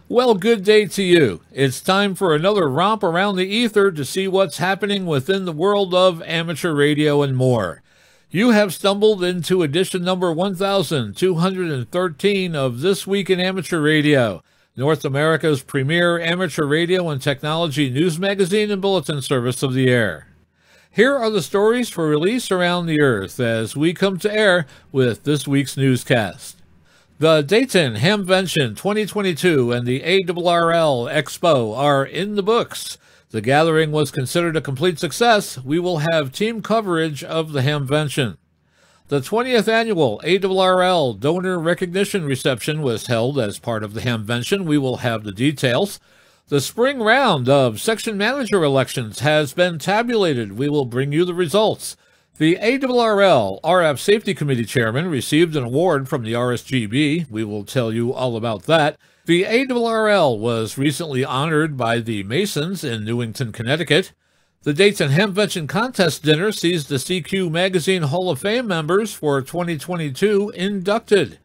Well, good day to you. It's time for another romp around the ether to see what's happening within the world of amateur radio and more. You have stumbled into edition number 1213 of This Week in Amateur Radio, North America's premier amateur radio and technology news magazine and bulletin service of the air. Here are the stories for release around the earth as we come to air with this week's newscast. The Dayton Hamvention 2022 and the ARRL EXPO are in the books. The gathering was considered a complete success. We will have team coverage of the Hamvention. The 20th annual ARRL donor recognition reception was held as part of the Hamvention. We will have the details. The spring round of section manager elections has been tabulated. We will bring you the results. The ARRL RF Safety Committee Chairman received an award from the RSGB. We will tell you all about that. The ARRL was recently honored by the Masons in Newington, Connecticut. The Dayton Hamvention Contest Dinner sees the CQ Magazine Hall of Fame members for 2022 inducted.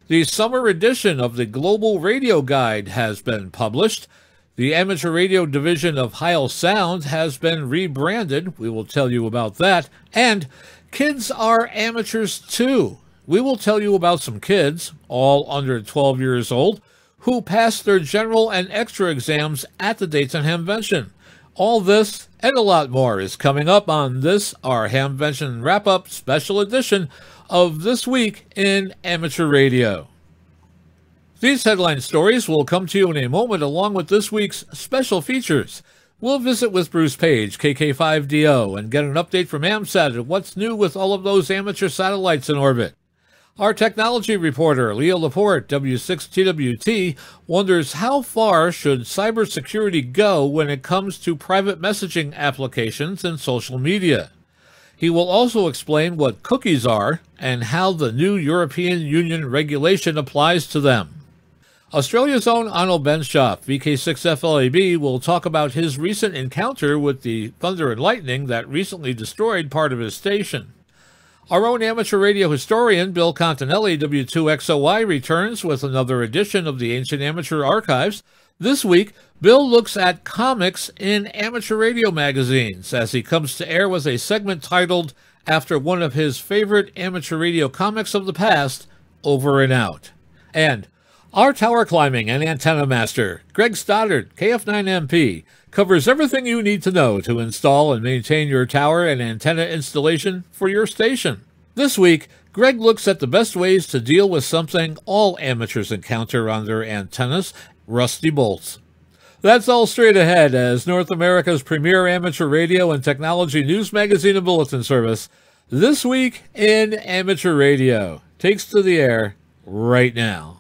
The summer edition of the Global Radio Guide has been published. The amateur radio division of Heil Sound has been rebranded. We will tell you about that. And kids are amateurs too. We will tell you about some kids, all under 12 years old, who passed their general and extra exams at the Dayton Hamvention. All this and a lot more is coming up on this, our Hamvention Wrap-Up Special Edition of This Week in Amateur Radio. These headline stories will come to you in a moment along with this week's special features. We'll visit with Bruce Page, KK5DO, and get an update from Amsat on what's new with all of those amateur satellites in orbit. Our technology reporter, Leo Laporte, W6TWT, wonders how far should cybersecurity go when it comes to private messaging applications and social media. He will also explain what cookies are and how the new European Union regulation applies to them. Australia's own Arnold Benshoff, VK6FLAB, will talk about his recent encounter with the thunder and lightning that recently destroyed part of his station. Our own amateur radio historian, Bill Continelli, W2XOY, returns with another edition of the Ancient Amateur Archives. This week, Bill looks at comics in amateur radio magazines as he comes to air with a segment titled, after one of his favorite amateur radio comics of the past, Over and Out. And our tower climbing and antenna master, Greg Stoddard, KF9MP, covers everything you need to know to install and maintain your tower and antenna installation for your station. This week, Greg looks at the best ways to deal with something all amateurs encounter on their antennas, rusty bolts. That's all straight ahead as North America's premier amateur radio and technology news magazine and bulletin service, This Week in Amateur Radio, takes to the air right now.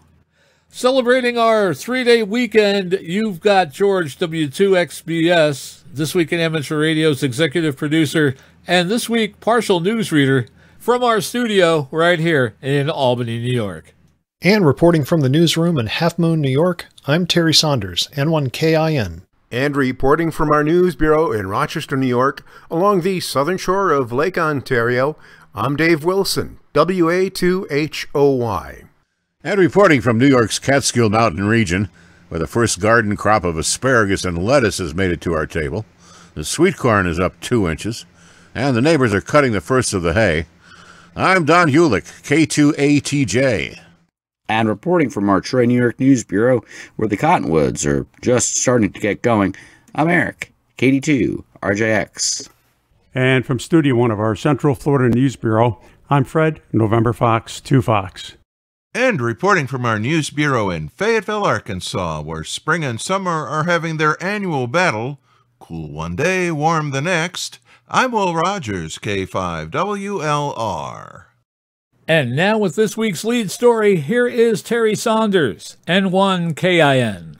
Celebrating our 3-day weekend, you've got George W2XBS, This Week in Amateur Radio's executive producer, and this week partial newsreader from our studio right here in Albany, New York. And reporting from the newsroom in Half Moon, New York, I'm Terry Saunders, N1KIN. And reporting from our news bureau in Rochester, New York, along the southern shore of Lake Ontario, I'm Dave Wilson, WA2HOY. And reporting from New York's Catskill Mountain region, where the first garden crop of asparagus and lettuce has made it to our table, the sweet corn is up 2 inches, and the neighbors are cutting the first of the hay, I'm Don Hulick, K2ATJ. And reporting from our Troy, New York News Bureau, where the cottonwoods are just starting to get going, I'm Eric, KD2RJX. And from Studio 1 of our Central Florida News Bureau, I'm Fred, November Fox, 2 Fox. And reporting from our news bureau in Fayetteville, Arkansas, where spring and summer are having their annual battle, cool one day, warm the next, I'm Will Rogers, K5WLR. And now with this week's lead story, here is Terry Saunders, N1KIN.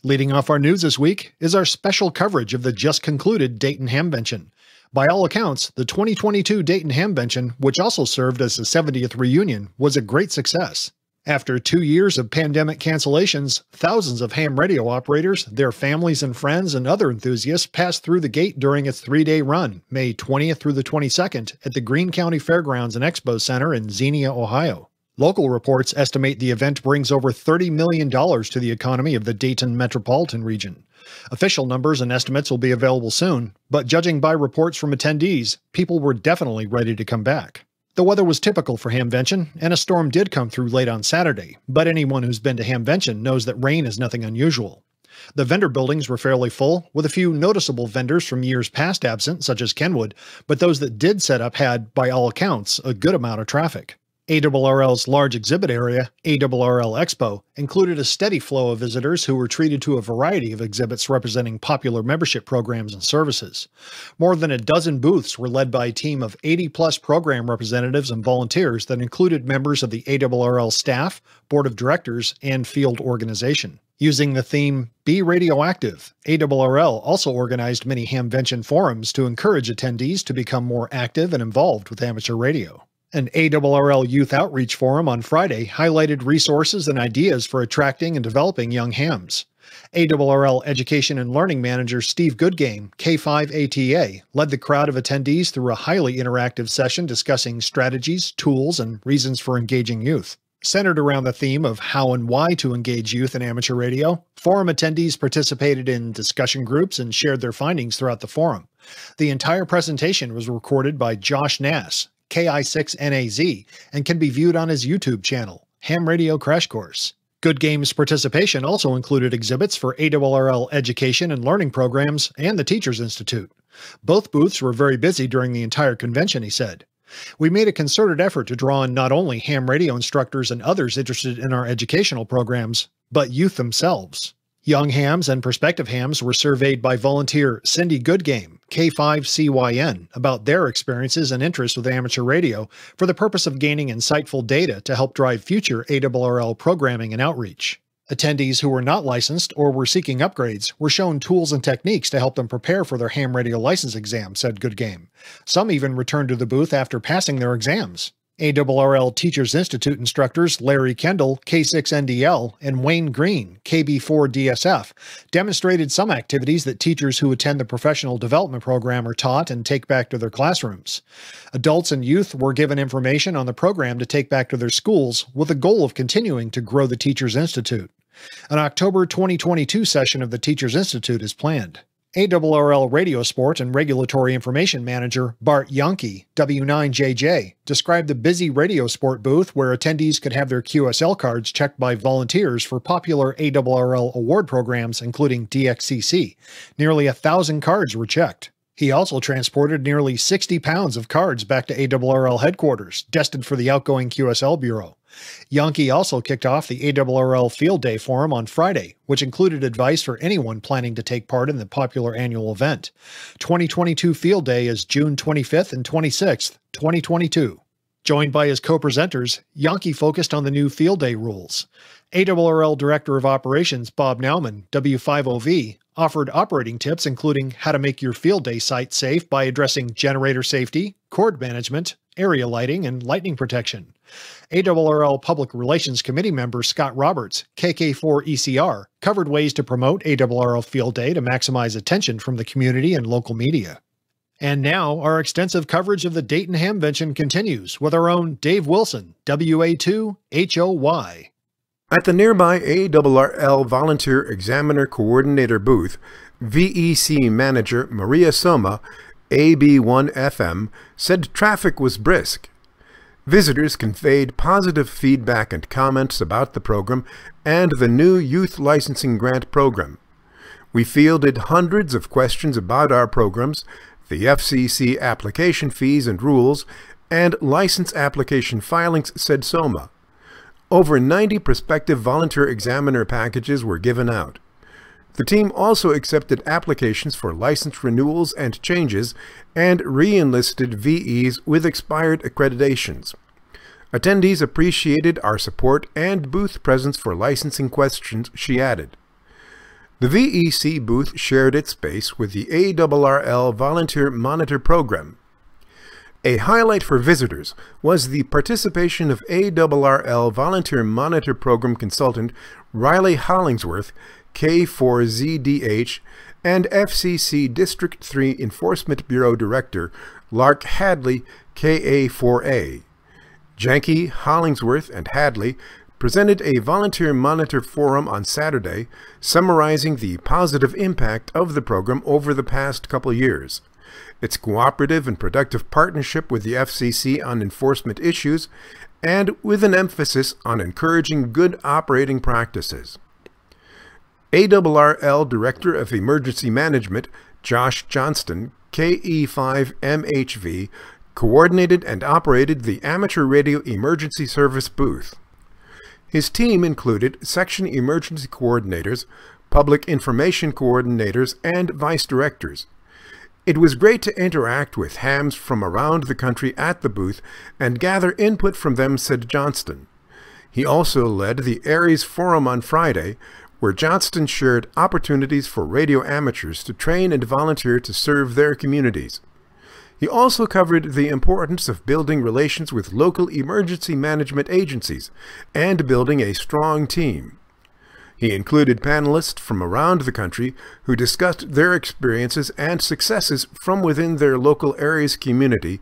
Leading off our news this week is our special coverage of the just concluded Dayton Hamvention. By all accounts, the 2022 Dayton Hamvention, which also served as the 70th reunion, was a great success. After 2 years of pandemic cancellations, thousands of ham radio operators, their families and friends, and other enthusiasts passed through the gate during its 3-day run, May 20th through the 22nd, at the Greene County Fairgrounds and Expo Center in Xenia, Ohio. Local reports estimate the event brings over $30 million to the economy of the Dayton metropolitan region. Official numbers and estimates will be available soon, but judging by reports from attendees, people were definitely ready to come back. The weather was typical for Hamvention, and a storm did come through late on Saturday, but anyone who's been to Hamvention knows that rain is nothing unusual. The vendor buildings were fairly full, with a few noticeable vendors from years past absent, such as Kenwood, but those that did set up had, by all accounts, a good amount of traffic. ARRL's large exhibit area, ARRL EXPO, included a steady flow of visitors who were treated to a variety of exhibits representing popular membership programs and services. More than a dozen booths were led by a team of 80-plus program representatives and volunteers that included members of the ARRL staff, board of directors, and field organization. Using the theme, Be Radioactive, ARRL also organized many Hamvention forums to encourage attendees to become more active and involved with amateur radio. An ARRL Youth Outreach Forum on Friday highlighted resources and ideas for attracting and developing young hams. ARRL Education and Learning Manager Steve Goodgame, K5ATA, led the crowd of attendees through a highly interactive session discussing strategies, tools, and reasons for engaging youth. Centered around the theme of how and why to engage youth in amateur radio, forum attendees participated in discussion groups and shared their findings throughout the forum. The entire presentation was recorded by Josh Nass, KI6NAZ, and can be viewed on his YouTube channel, Ham Radio Crash Course. Goodgame's participation also included exhibits for ARRL education and learning programs and the Teachers Institute. Both booths were very busy during the entire convention, he said. We made a concerted effort to draw in not only ham radio instructors and others interested in our educational programs, but youth themselves. Young hams and prospective hams were surveyed by volunteer Cindy Goodgame, K5CYN, about their experiences and interests with amateur radio for the purpose of gaining insightful data to help drive future ARRL programming and outreach. Attendees who were not licensed or were seeking upgrades were shown tools and techniques to help them prepare for their ham radio license exam, said Goodgame. Some even returned to the booth after passing their exams. ARRL Teachers Institute instructors Larry Kendall, K6NDL, and Wayne Green, KB4DSF, demonstrated some activities that teachers who attend the professional development program are taught and take back to their classrooms. Adults and youth were given information on the program to take back to their schools with the goal of continuing to grow the Teachers Institute. An October 2022 session of the Teachers Institute is planned. ARRL Radio Sport and Regulatory Information Manager Bart Yankee, W9JJ, described the busy radio sport booth where attendees could have their QSL cards checked by volunteers for popular ARRL award programs, including DXCC. Nearly 1,000 cards were checked. He also transported nearly 60 pounds of cards back to ARRL headquarters, destined for the outgoing QSL Bureau. Yankee also kicked off the ARRL Field Day Forum on Friday, which included advice for anyone planning to take part in the popular annual event. 2022 Field Day is June 25th and 26th, 2022. Joined by his co-presenters, Yankee focused on the new Field Day rules. ARRL Director of Operations Bob Nauman, W5OV, offered operating tips including how to make your Field Day site safe by addressing generator safety, cord management, area lighting, and lightning protection. ARRL Public Relations Committee member Scott Roberts, KK4ECR, covered ways to promote ARRL Field Day to maximize attention from the community and local media. And now, our extensive coverage of the Dayton Hamvention continues with our own Dave Wilson, WA2HOY. At the nearby ARRL Volunteer Examiner Coordinator booth, VEC Manager Maria Soma, AB1FM, said traffic was brisk. Visitors conveyed positive feedback and comments about the program and the new Youth Licensing Grant Program. We fielded hundreds of questions about our programs, the FCC application fees and rules, and license application filings, said Soma. Over 90 prospective volunteer examiner packages were given out. The team also accepted applications for license renewals and changes and re-enlisted VEs with expired accreditations. Attendees appreciated our support and booth presence for licensing questions, she added. The VEC booth shared its space with the ARRL Volunteer Monitor Program. A highlight for visitors was the participation of ARRL Volunteer Monitor Program consultant Riley Hollingsworth, K4ZDH, and FCC District 3 Enforcement Bureau Director Lark Hadley, KA4A. Janke, Hollingsworth, and Hadley presented a volunteer monitor forum on Saturday, summarizing the positive impact of the program over the past couple years, its cooperative and productive partnership with the FCC on enforcement issues, and with an emphasis on encouraging good operating practices. ARRL Director of Emergency Management, Josh Johnston, KE5MHV, coordinated and operated the Amateur Radio Emergency Service booth. His team included section emergency coordinators, public information coordinators, and vice directors. It was great to interact with hams from around the country at the booth and gather input from them, said Johnston. He also led the Aries Forum on Friday, where Johnston shared opportunities for radio amateurs to train and volunteer to serve their communities. He also covered the importance of building relations with local emergency management agencies and building a strong team. He included panelists from around the country who discussed their experiences and successes from within their local area's community,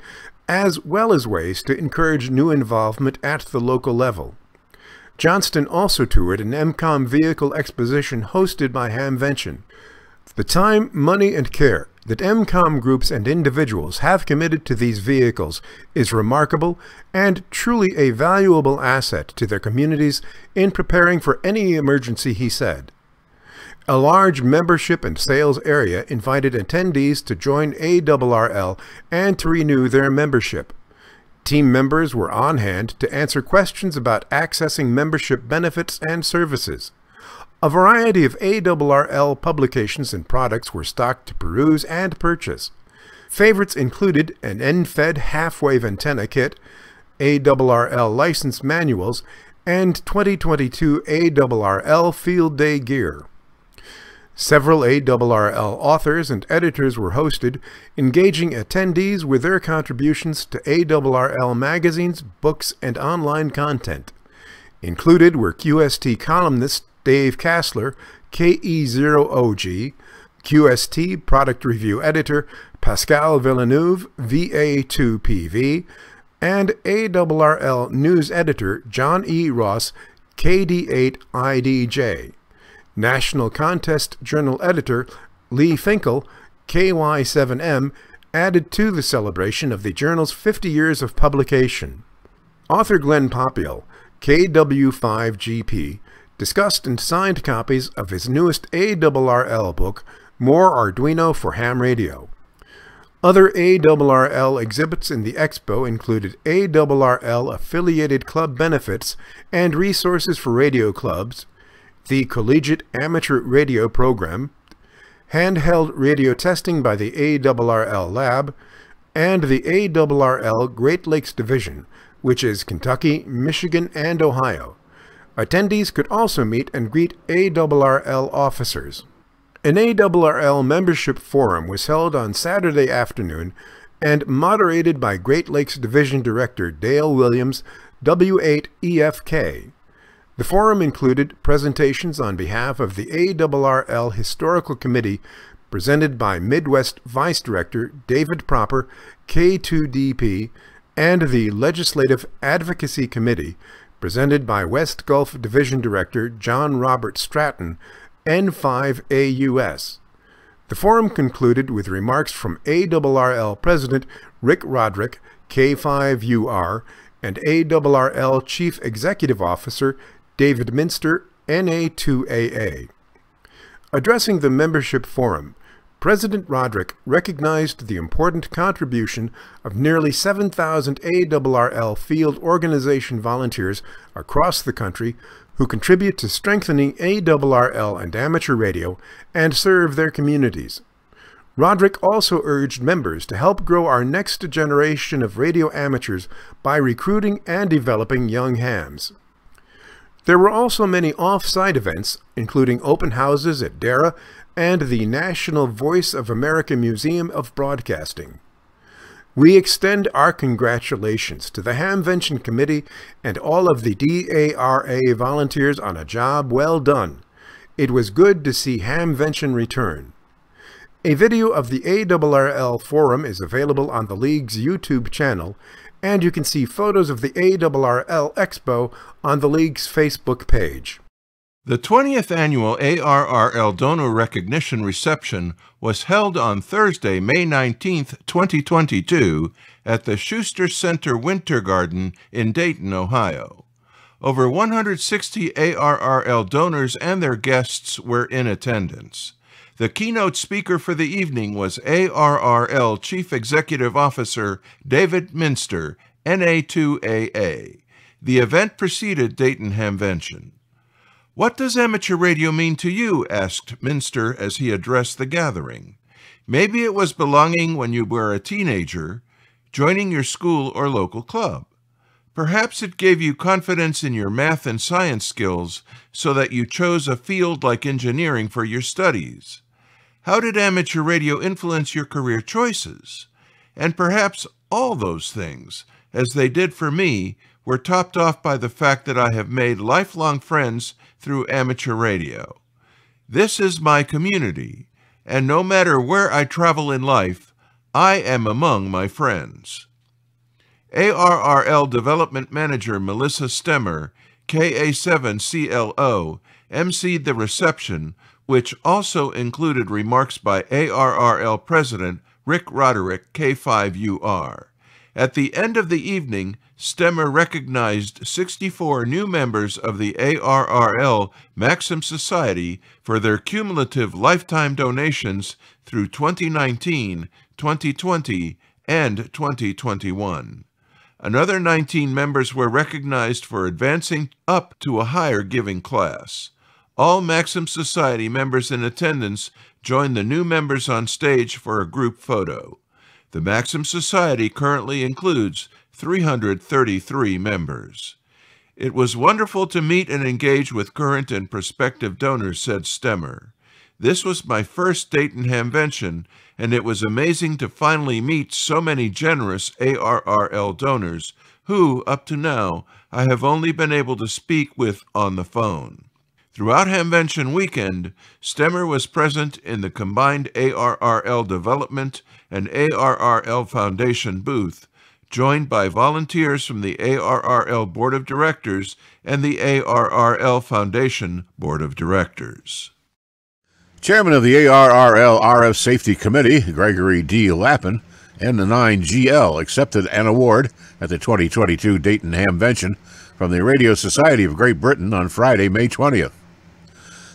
as well as ways to encourage new involvement at the local level. Johnston also toured an Mcom vehicle exposition hosted by Hamvention. The time, money, and care that Mcom groups and individuals have committed to these vehicles is remarkable and truly a valuable asset to their communities in preparing for any emergency, he said. A large membership and sales area invited attendees to join ARRL and to renew their membership. Team members were on hand to answer questions about accessing membership benefits and services. A variety of ARRL publications and products were stocked to peruse and purchase. Favorites included an end-fed half-wave antenna kit, ARRL license manuals, and 2022 ARRL Field Day gear. Several ARRL authors and editors were hosted, engaging attendees with their contributions to ARRL magazines, books, and online content. Included were QST columnist Dave Kassler, KE0OG, QST product review editor Pascal Villeneuve, VA2PV, and ARRL news editor John E. Ross, KD8IDJ. National Contest Journal editor Lee Finkel, KY7M, added to the celebration of the journal's 50 years of publication. Author Glenn Popiel, KW5GP, discussed and signed copies of his newest ARRL book, More Arduino for Ham Radio. Other ARRL exhibits in the Expo included ARRL-affiliated club benefits and resources for radio clubs, the Collegiate Amateur Radio Program, handheld radio testing by the ARRL Lab, and the ARRL Great Lakes Division, which is Kentucky, Michigan, and Ohio. Attendees could also meet and greet ARRL officers. An ARRL membership forum was held on Saturday afternoon and moderated by Great Lakes Division Director Dale Williams, W8EFK. The forum included presentations on behalf of the ARRL Historical Committee presented by Midwest Vice Director David Proper, K2DP, and the Legislative Advocacy Committee presented by West Gulf Division Director John Robert Stratton, N5AUS. The forum concluded with remarks from ARRL President Rick Roderick, K5UR, and ARRL Chief Executive Officer David Minster, NA2AA. Addressing the membership forum, President Roderick recognized the important contribution of nearly 7,000 ARRL field organization volunteers across the country who contribute to strengthening ARRL and amateur radio and serve their communities. Roderick also urged members to help grow our next generation of radio amateurs by recruiting and developing young hams. There were also many off-site events, including open houses at DARA and the National Voice of America Museum of Broadcasting. We extend our congratulations to the Hamvention Committee and all of the DARA volunteers on a job well done. It was good to see Hamvention return. A video of the ARRL forum is available on the League's YouTube channel, and you can see photos of the ARRL Expo on the League's Facebook page. The 20th Annual ARRL Donor Recognition Reception was held on Thursday, May 19, 2022, at the Schuster Center Winter Garden in Dayton, Ohio. Over 160 ARRL donors and their guests were in attendance. The keynote speaker for the evening was ARRL Chief Executive Officer David Minster, NA2AA. The event preceded Dayton Hamvention. "What does amateur radio mean to you?" asked Minster as he addressed the gathering. "Maybe it was belonging when you were a teenager, joining your school or local club. Perhaps it gave you confidence in your math and science skills so that you chose a field like engineering for your studies. How did amateur radio influence your career choices? And perhaps all those things, as they did for me, were topped off by the fact that I have made lifelong friends through amateur radio. This is my community, and no matter where I travel in life, I am among my friends." ARRL Development Manager Melissa Stemmer, KA7CLO, emceed the reception, which also included remarks by ARRL President Rick Roderick, K5UR. At the end of the evening, Stemmer recognized 64 new members of the ARRL Maxim Society for their cumulative lifetime donations through 2019, 2020, and 2021. Another 19 members were recognized for advancing up to a higher giving class. All Maxim Society members in attendance joined the new members on stage for a group photo. The Maxim Society currently includes 333 members. "It was wonderful to meet and engage with current and prospective donors," said Stemmer. "This was my first Dayton Hamvention, and it was amazing to finally meet so many generous ARRL donors who, up to now, I have only been able to speak with on the phone." Throughout Hamvention weekend, Stemmer was present in the combined ARRL Development and ARRL Foundation booth, joined by volunteers from the ARRL Board of Directors and the ARRL Foundation Board of Directors. Chairman of the ARRL RF Safety Committee, Gregory D. Lappin, N9GL, accepted an award at the 2022 Dayton Hamvention from the Radio Society of Great Britain on Friday, May 20th.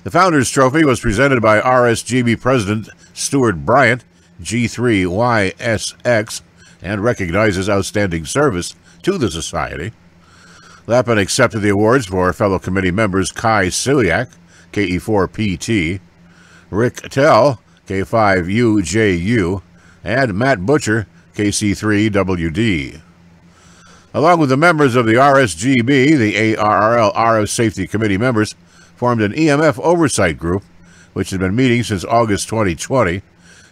The Founders Trophy was presented by RSGB President Stuart Bryant, G3YSX, and recognizes outstanding service to the Society. Lappin accepted the awards for fellow committee members Kai Ciliak, KE4PT, Rick Tell, K5UJU, and Matt Butcher, KC3WD. Along with the members of the RSGB, the ARRL RF Safety Committee members formed an EMF Oversight group, which has been meeting since August 2020,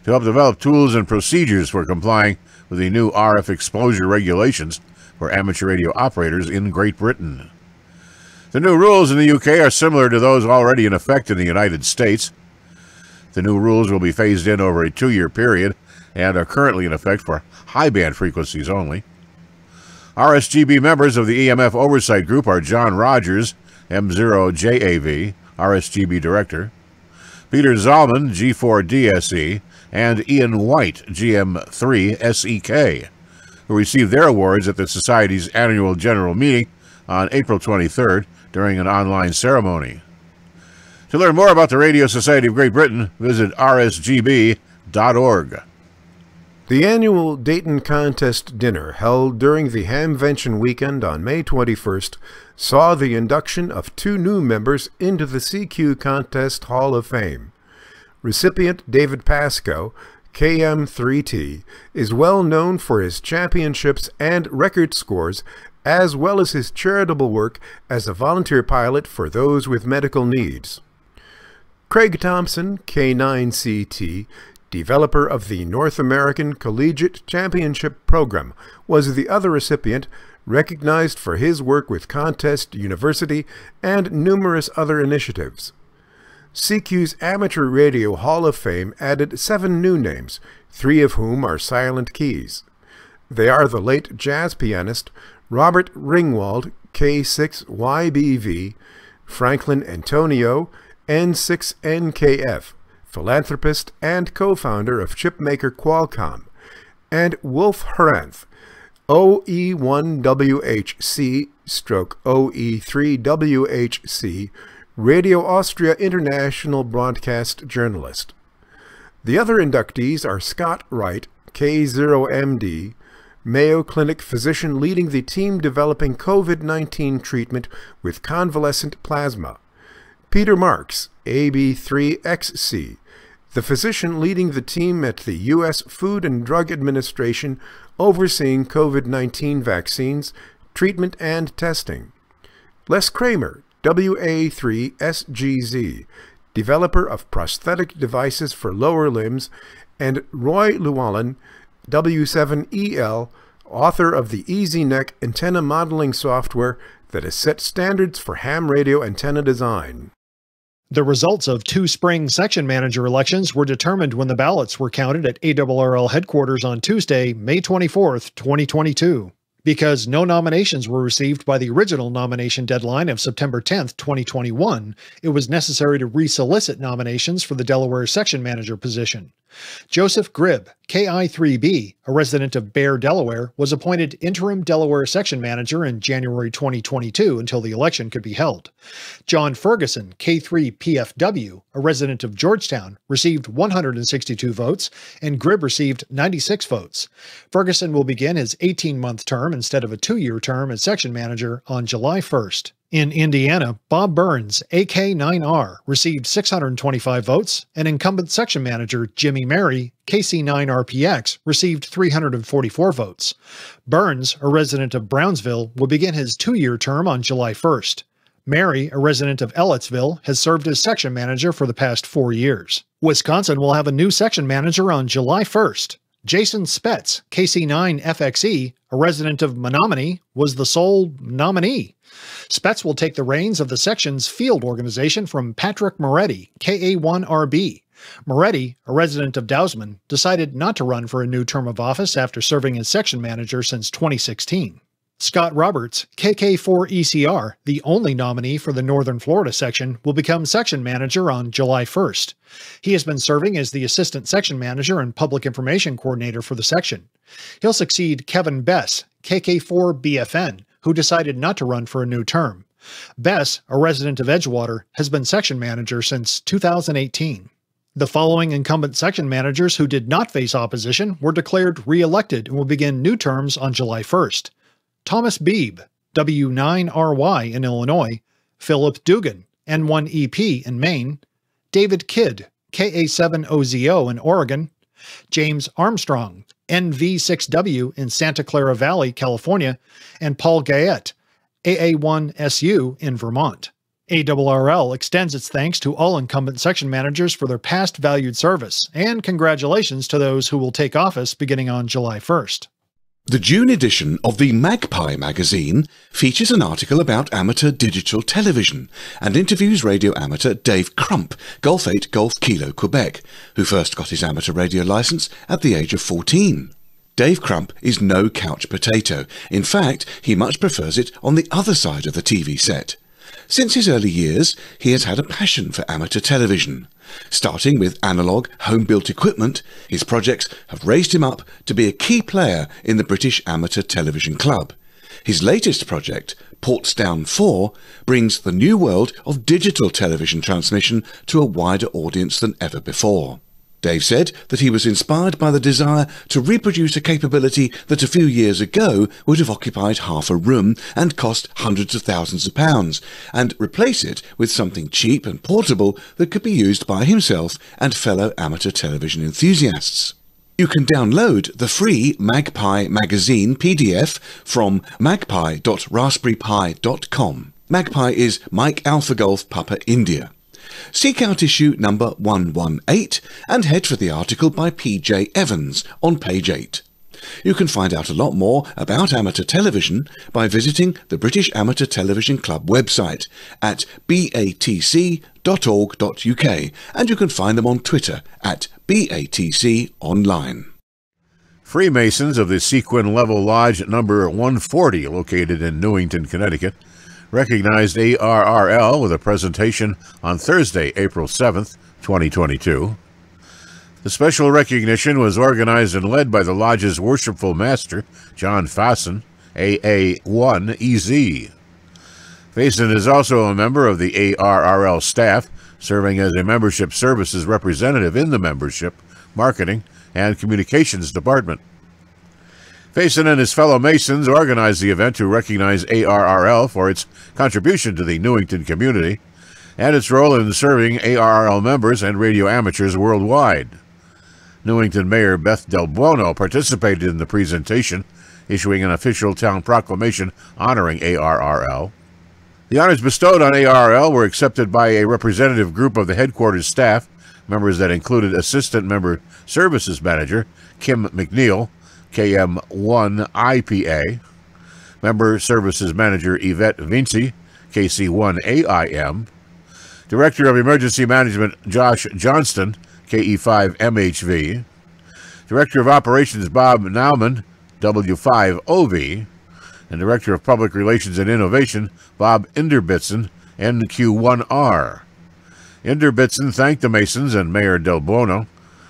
to help develop tools and procedures for complying with the new RF exposure regulations for amateur radio operators in Great Britain. The new rules in the UK are similar to those already in effect in the United States. The new rules will be phased in over a 2-year period and are currently in effect for high-band frequencies only. RSGB members of the EMF Oversight Group are John Rogers, M0JAV, RSGB Director, Peter Zalman, G4DSE, and Ian White, GM3SEK, who received their awards at the Society's annual general meeting on April 23rd during an online ceremony. To learn more about the Radio Society of Great Britain, visit rsgb.org. The annual Dayton Contest Dinner, held during the Hamvention weekend on May 21st, saw the induction of 2 new members into the CQ Contest Hall of Fame. Recipient David Pascoe, KM3T, is well known for his championships and record scores, as well as his charitable work as a volunteer pilot for those with medical needs. Craig Thompson, K9CT, developer of the North American Collegiate Championship Program, was the other recipient, recognized for his work with Contest University and numerous other initiatives. CQ's Amateur Radio Hall of Fame added 7 new names, 3 of whom are silent keys. They are the late jazz pianist Robert Ringwald, K6YBV, Franklin Antonio, N6NKF, philanthropist and co-founder of chipmaker Qualcomm, and Wolf Hranth, OE1WHC/OE3WHC, Radio Austria International broadcast journalist. The other inductees are Scott Wright, K0MD, Mayo Clinic physician leading the team developing COVID-19 treatment with convalescent plasma, Peter Marks, AB3XC, the physician leading the team at the U.S. Food and Drug Administration overseeing COVID-19 vaccines, treatment, and testing, Les Kramer, WA3SGZ, developer of prosthetic devices for lower limbs, and Roy Llewellyn, W7EL, author of the EasyNeck antenna modeling software that has set standards for ham radio antenna design. The results of 2 spring section manager elections were determined when the ballots were counted at ARRL headquarters on Tuesday, May 24, 2022. Because no nominations were received by the original nomination deadline of September 10, 2021, it was necessary to resolicit nominations for the Delaware section manager position. Joseph Gribb, KI3B, a resident of Bear, Delaware, was appointed interim Delaware section manager in January 2022 until the election could be held. John Ferguson, K3PFW, a resident of Georgetown, received 162 votes, and Gribb received 96 votes. Ferguson will begin his 18-month term instead of a 2-year term as section manager on July 1st. In Indiana, Bob Burns, AK9R, received 625 votes, and incumbent section manager Jimmy Mary, KC9RPX, received 344 votes. Burns, a resident of Brownsville, will begin his 2-year term on July 1st. Mary, a resident of Ellettsville, has served as section manager for the past 4 years. Wisconsin will have a new section manager on July 1st. Jason Spetz, KC9FXE, a resident of Menominee, was the sole nominee. Spetz will take the reins of the section's field organization from Patrick Moretti, KA1RB. Moretti, a resident of Dousman, decided not to run for a new term of office after serving as section manager since 2016. Scott Roberts, KK4ECR, the only nominee for the Northern Florida section, will become section manager on July 1st. He has been serving as the assistant section manager and public information coordinator for the section. He'll succeed Kevin Bess, KK4BFN, who decided not to run for a new term. Bess, a resident of Edgewater, has been section manager since 2018. The following incumbent section managers who did not face opposition were declared re-elected and will begin new terms on July 1st. Thomas Beebe, W9RY in Illinois, Philip Dugan, N1EP in Maine, David Kidd, KA7OZO in Oregon, James Armstrong, NV6W in Santa Clara Valley, California, and Paul Gayette, AA1SU in Vermont. ARRL extends its thanks to all incumbent section managers for their past valued service, and congratulations to those who will take office beginning on July 1st. The June edition of the Magpie magazine features an article about amateur digital television and interviews radio amateur Dave Crump, Golf 8 Golf Kilo, Quebec, who first got his amateur radio license at the age of 14. Dave Crump is no couch potato. In fact, he much prefers it on the other side of the TV set. Since his early years, he has had a passion for amateur television. Starting with analogue, home-built equipment, his projects have raised him up to be a key player in the British Amateur Television Club. His latest project, Portsdown 4, brings the new world of digital television transmission to a wider audience than ever before. Dave said that he was inspired by the desire to reproduce a capability that a few years ago would have occupied half a room and cost hundreds of thousands of pounds, and replace it with something cheap and portable that could be used by himself and fellow amateur television enthusiasts. You can download the free Magpie magazine PDF from magpie.raspberrypi.com. Magpie is Mike Alpha Golf Papa India. Seek out issue number 118 and head for the article by P.J. Evans on page 8. You can find out a lot more about amateur television by visiting the British Amateur Television Club website at batc.org.uk, and you can find them on Twitter at BATC Online. Freemasons of the Sequin Level Lodge number 140, located in Newington, Connecticut, recognized ARRL with a presentation on Thursday, April 7th, 2022. The special recognition was organized and led by the lodge's worshipful master, John Fason, AA1EZ. Fason is also a member of the ARRL staff, serving as a membership services representative in the membership, marketing, and communications department. Fason and his fellow Masons organized the event to recognize ARRL for its contribution to the Newington community and its role in serving ARRL members and radio amateurs worldwide. Newington Mayor Beth Del Buono participated in the presentation, issuing an official town proclamation honoring ARRL. The honors bestowed on ARRL were accepted by a representative group of the headquarters staff, members that included Assistant Member Services Manager Kim McNeil, KM1IPA, Member Services Manager Yvette Vinci, KC1AIM, Director of Emergency Management Josh Johnston, KE5MHV, Director of Operations Bob Nauman, W5OV, and Director of Public Relations and Innovation Bob Inderbitson, NQ1R. Inderbitson thanked the Masons and Mayor Del Buono.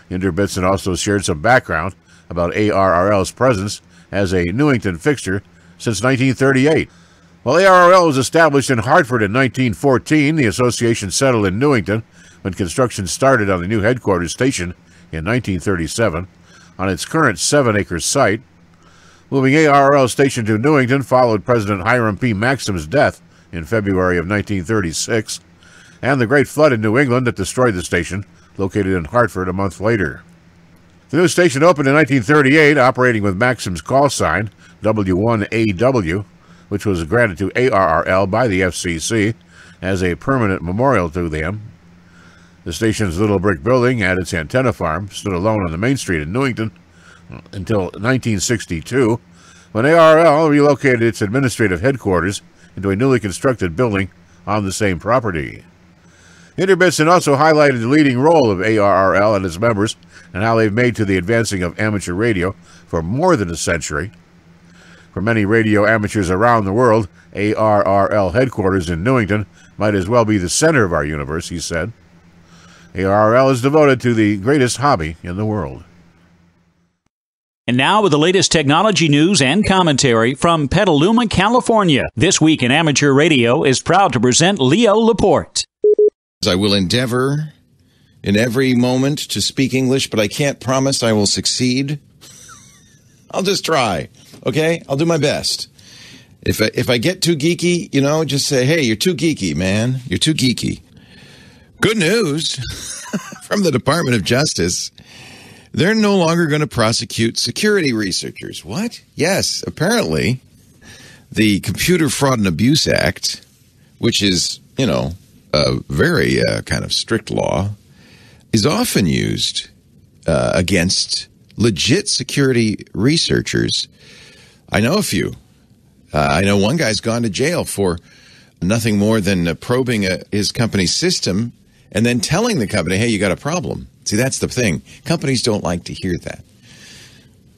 Inderbitson also shared some background about ARRL's presence as a Newington fixture since 1938. While ARRL was established in Hartford in 1914, the association settled in Newington when construction started on the new headquarters station in 1937 on its current 7-acre site. Moving ARRL station to Newington followed President Hiram P. Maxim's death in February of 1936 and the Great Flood in New England that destroyed the station, located in Hartford a month later. The new station opened in 1938, operating with Maxim's call sign, W1AW, which was granted to ARRL by the FCC as a permanent memorial to them. The station's little brick building at its antenna farm stood alone on the main street in Newington until 1962, when ARRL relocated its administrative headquarters into a newly constructed building on the same property. Inderbitson also highlighted the leading role of ARRL and its members and how they've made to the advancing of amateur radio for more than a century. For many radio amateurs around the world, ARRL headquarters in Newington might as well be the center of our universe, he said. ARRL is devoted to the greatest hobby in the world. And now with the latest technology news and commentary from Petaluma, California. This Week in Amateur Radio is proud to present Leo Laporte. I will endeavor in every moment to speak English, but I can't promise I will succeed. I'll just try, okay? I'll do my best. If I get too geeky, just say, hey, you're too geeky, man. You're too geeky. Good news from the Department of Justice. They're no longer going to prosecute security researchers. What? Yes, apparently the Computer Fraud and Abuse Act, which is, a very kind of strict law, is often used against legit security researchers. I know a few. I know one guy's gone to jail for nothing more than probing his company's system and then telling the company, hey, you got a problem. See, that's the thing. Companies don't like to hear that.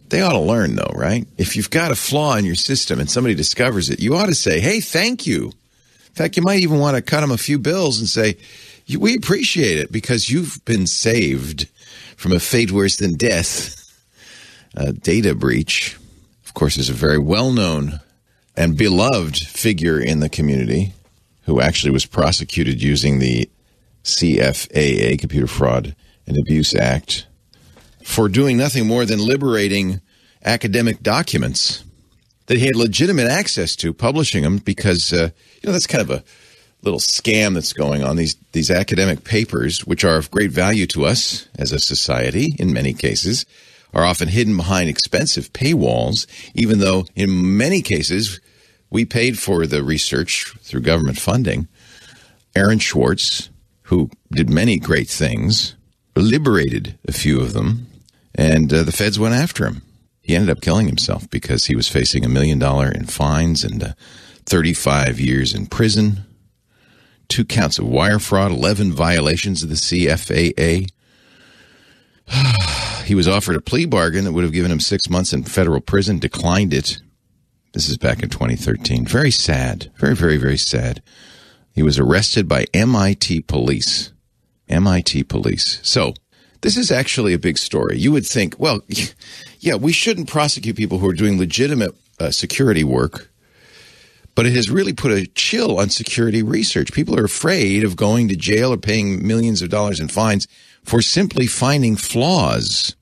They ought to learn, though, right? If you've got a flaw in your system and somebody discovers it, you ought to say, hey, thank you. In fact, you might even want to cut them a few bills and say, we appreciate it because you've been saved from a fate worse than death. A data breach, of course, is a very well-known and beloved figure in the community who actually was prosecuted using the CFAA, Computer Fraud and Abuse Act, for doing nothing more than liberating academic documents that he had legitimate access to, publishing them, because that's kind of a little scam that's going on. These academic papers, which are of great value to us as a society in many cases, are often hidden behind expensive paywalls, even though in many cases we paid for the research through government funding. Aaron Schwartz, who did many great things, liberated a few of them, and the feds went after him. He ended up killing himself because he was facing $1 million in fines and 35 years in prison, 2 counts of wire fraud, 11 violations of the CFAA. He was offered a plea bargain that would have given him 6 months in federal prison, declined it. This is back in 2013. Very sad. Very, very, very sad. He was arrested by MIT police. MIT police. So, this is actually a big story. You would think, well, yeah, we shouldn't prosecute people who are doing legitimate security work, but it has really put a chill on security research. People are afraid of going to jail or paying millions of dollars in fines for simply finding flaws.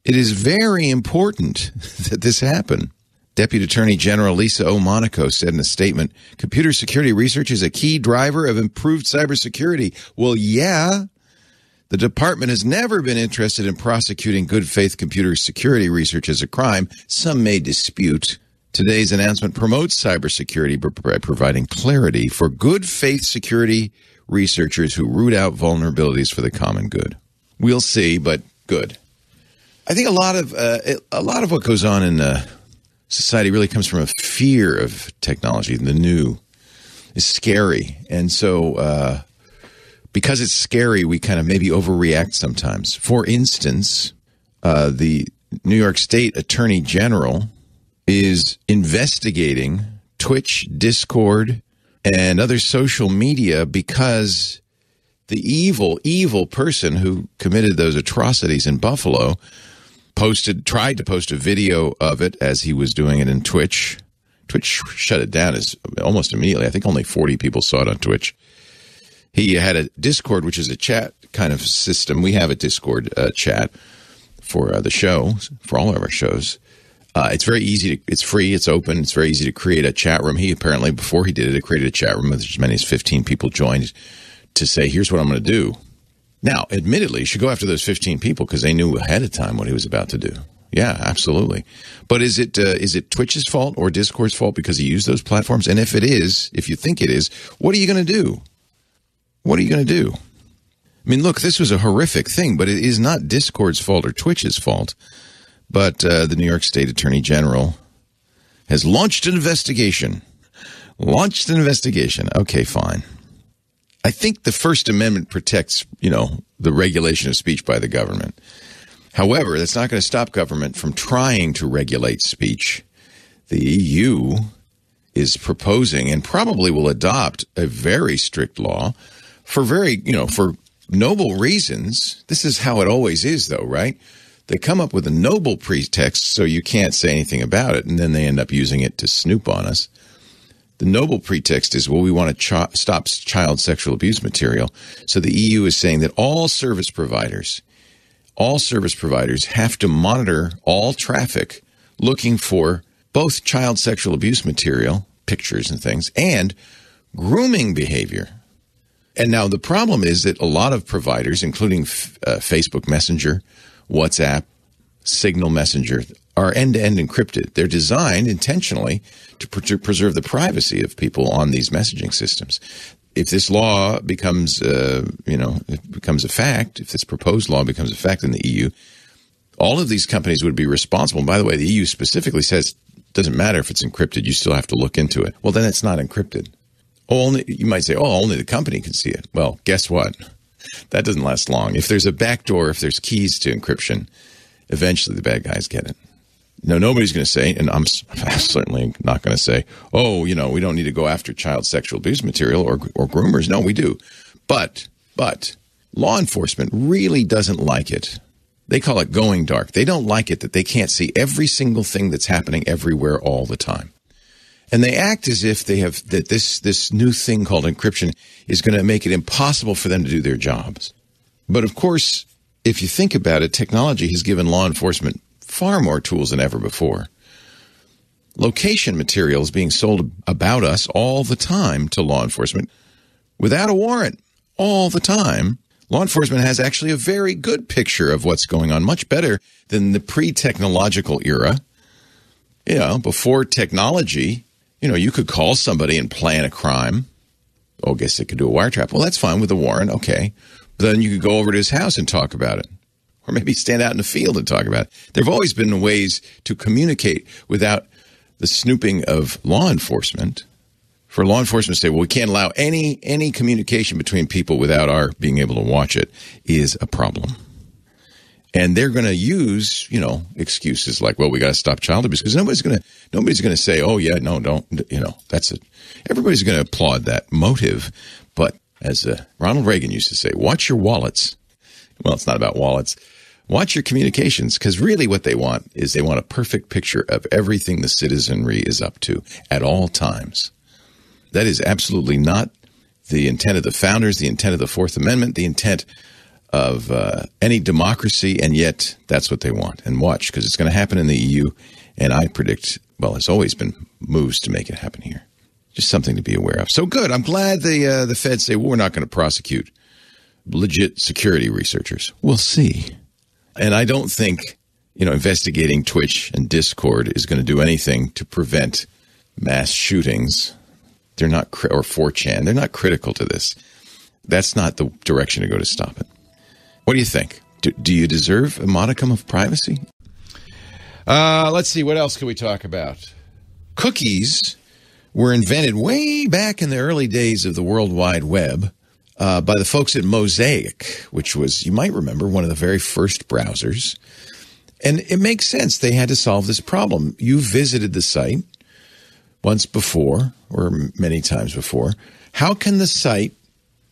It is very important that this happen. Deputy Attorney General Lisa O. Monaco said in a statement, computer security research is a key driver of improved cybersecurity. Well, yeah. The department has never been interested in prosecuting good faith computer security research as a crime. Some may dispute. Today's announcement promotes cybersecurity by providing clarity for good faith security researchers who root out vulnerabilities for the common good. We'll see, but good. I think a lot of what goes on in society really comes from a fear of technology. The new is scary, and so because it's scary, we kind of maybe overreact sometimes. For instance, the New York State Attorney General is investigating Twitch, Discord, and other social media because the evil person who committed those atrocities in Buffalo tried to post a video of it as he was doing it in Twitch. Twitch shut it down almost immediately. I think only 40 people saw it on Twitch. He had a Discord, which is a chat kind of system. We have a Discord chat for the show, for all of our shows. It's very easy. It's free. It's open. It's very easy to create a chat room. He apparently, before he did it, created a chat room with as many as 15 people joined to say, here's what I'm going to do. Now, admittedly, you should go after those 15 people because they knew ahead of time what he was about to do. Yeah, absolutely. But is it Twitch's fault or Discord's fault because he used those platforms? And if it is, if you think it is, what are you going to do? What are you going to do? I mean, look, this was a horrific thing, but it is not Discord's fault or Twitch's fault. But the New York State Attorney General has launched an investigation. Okay, fine. I think the First Amendment protects, the regulation of speech by the government. However, that's not going to stop government from trying to regulate speech. The EU is proposing and probably will adopt a very strict law for for noble reasons. This is how it always is, though, right? They come up with a noble pretext so you can't say anything about it, and then they end up using it to snoop on us. The noble pretext is, well, we want to stop child sexual abuse material. So the EU is saying that all service providers have to monitor all traffic looking for both child sexual abuse material, pictures and things, and grooming behavior. And now the problem is that a lot of providers, including Facebook Messenger, WhatsApp, Signal Messenger, are end-to-end encrypted. They're designed intentionally to preserve the privacy of people on these messaging systems. If this law becomes, becomes a fact, if this proposed law becomes a fact in the EU, all of these companies would be responsible. And by the way, the EU specifically says it doesn't matter if it's encrypted. You still have to look into it. Well, then it's not encrypted. You might say, only the company can see it. Well, guess what? That doesn't last long. If there's a backdoor, if there's keys to encryption, eventually the bad guys get it. No, nobody's going to say, and I'm certainly not going to say, we don't need to go after child sexual abuse material or groomers. No, we do. But law enforcement really doesn't like it. They call it going dark. They don't like it that they can't see every single thing that's happening everywhere all the time. And they act as if they have that this new thing called encryption is going to make it impossible for them to do their jobs. But of course, if you think about it, technology has given law enforcement far more tools than ever before. Location material is being sold about us all the time to law enforcement without a warrant all the time. Law enforcement has actually a very good picture of what's going on, much better than the pre-technological era. Before technology, you could call somebody and plan a crime. I guess they could do a wiretap. Well, that's fine with a warrant, okay. But then you could go over to his house and talk about it. Or maybe stand out in the field and talk about it. There have always been ways to communicate without the snooping of law enforcement. For law enforcement to say, well, we can't allow any communication between people without our being able to watch it is a problem. And they're going to use, excuses like, well, we got to stop child abuse, because nobody's going to say, oh yeah, no, don't, that's it. Everybody's going to applaud that motive. But as Ronald Reagan used to say, watch your wallets. Well, it's not about wallets. Watch your communications, because really what they want is they want a perfect picture of everything the citizenry is up to at all times. That is absolutely not the intent of the founders, the intent of the Fourth Amendment, the intent of any democracy, and yet that's what they want. And watch, because it's going to happen in the EU, and I predict, well, there's always been moves to make it happen here. Just something to be aware of. So good. I'm glad the feds say, well, we're not going to prosecute legit security researchers. We'll see. And I don't think, investigating Twitch and Discord is going to do anything to prevent mass shootings. They're not, or 4chan, they're not critical to this. That's not the direction to go to stop it. What do you think? Do you deserve a modicum of privacy? Let's see. What else can we talk about? Cookies were invented way back in the early days of the World Wide Web by the folks at Mosaic, which was, you might remember, one of the very first browsers. And it makes sense. They had to solve this problem. You visited the site once before, or many times before. How can the site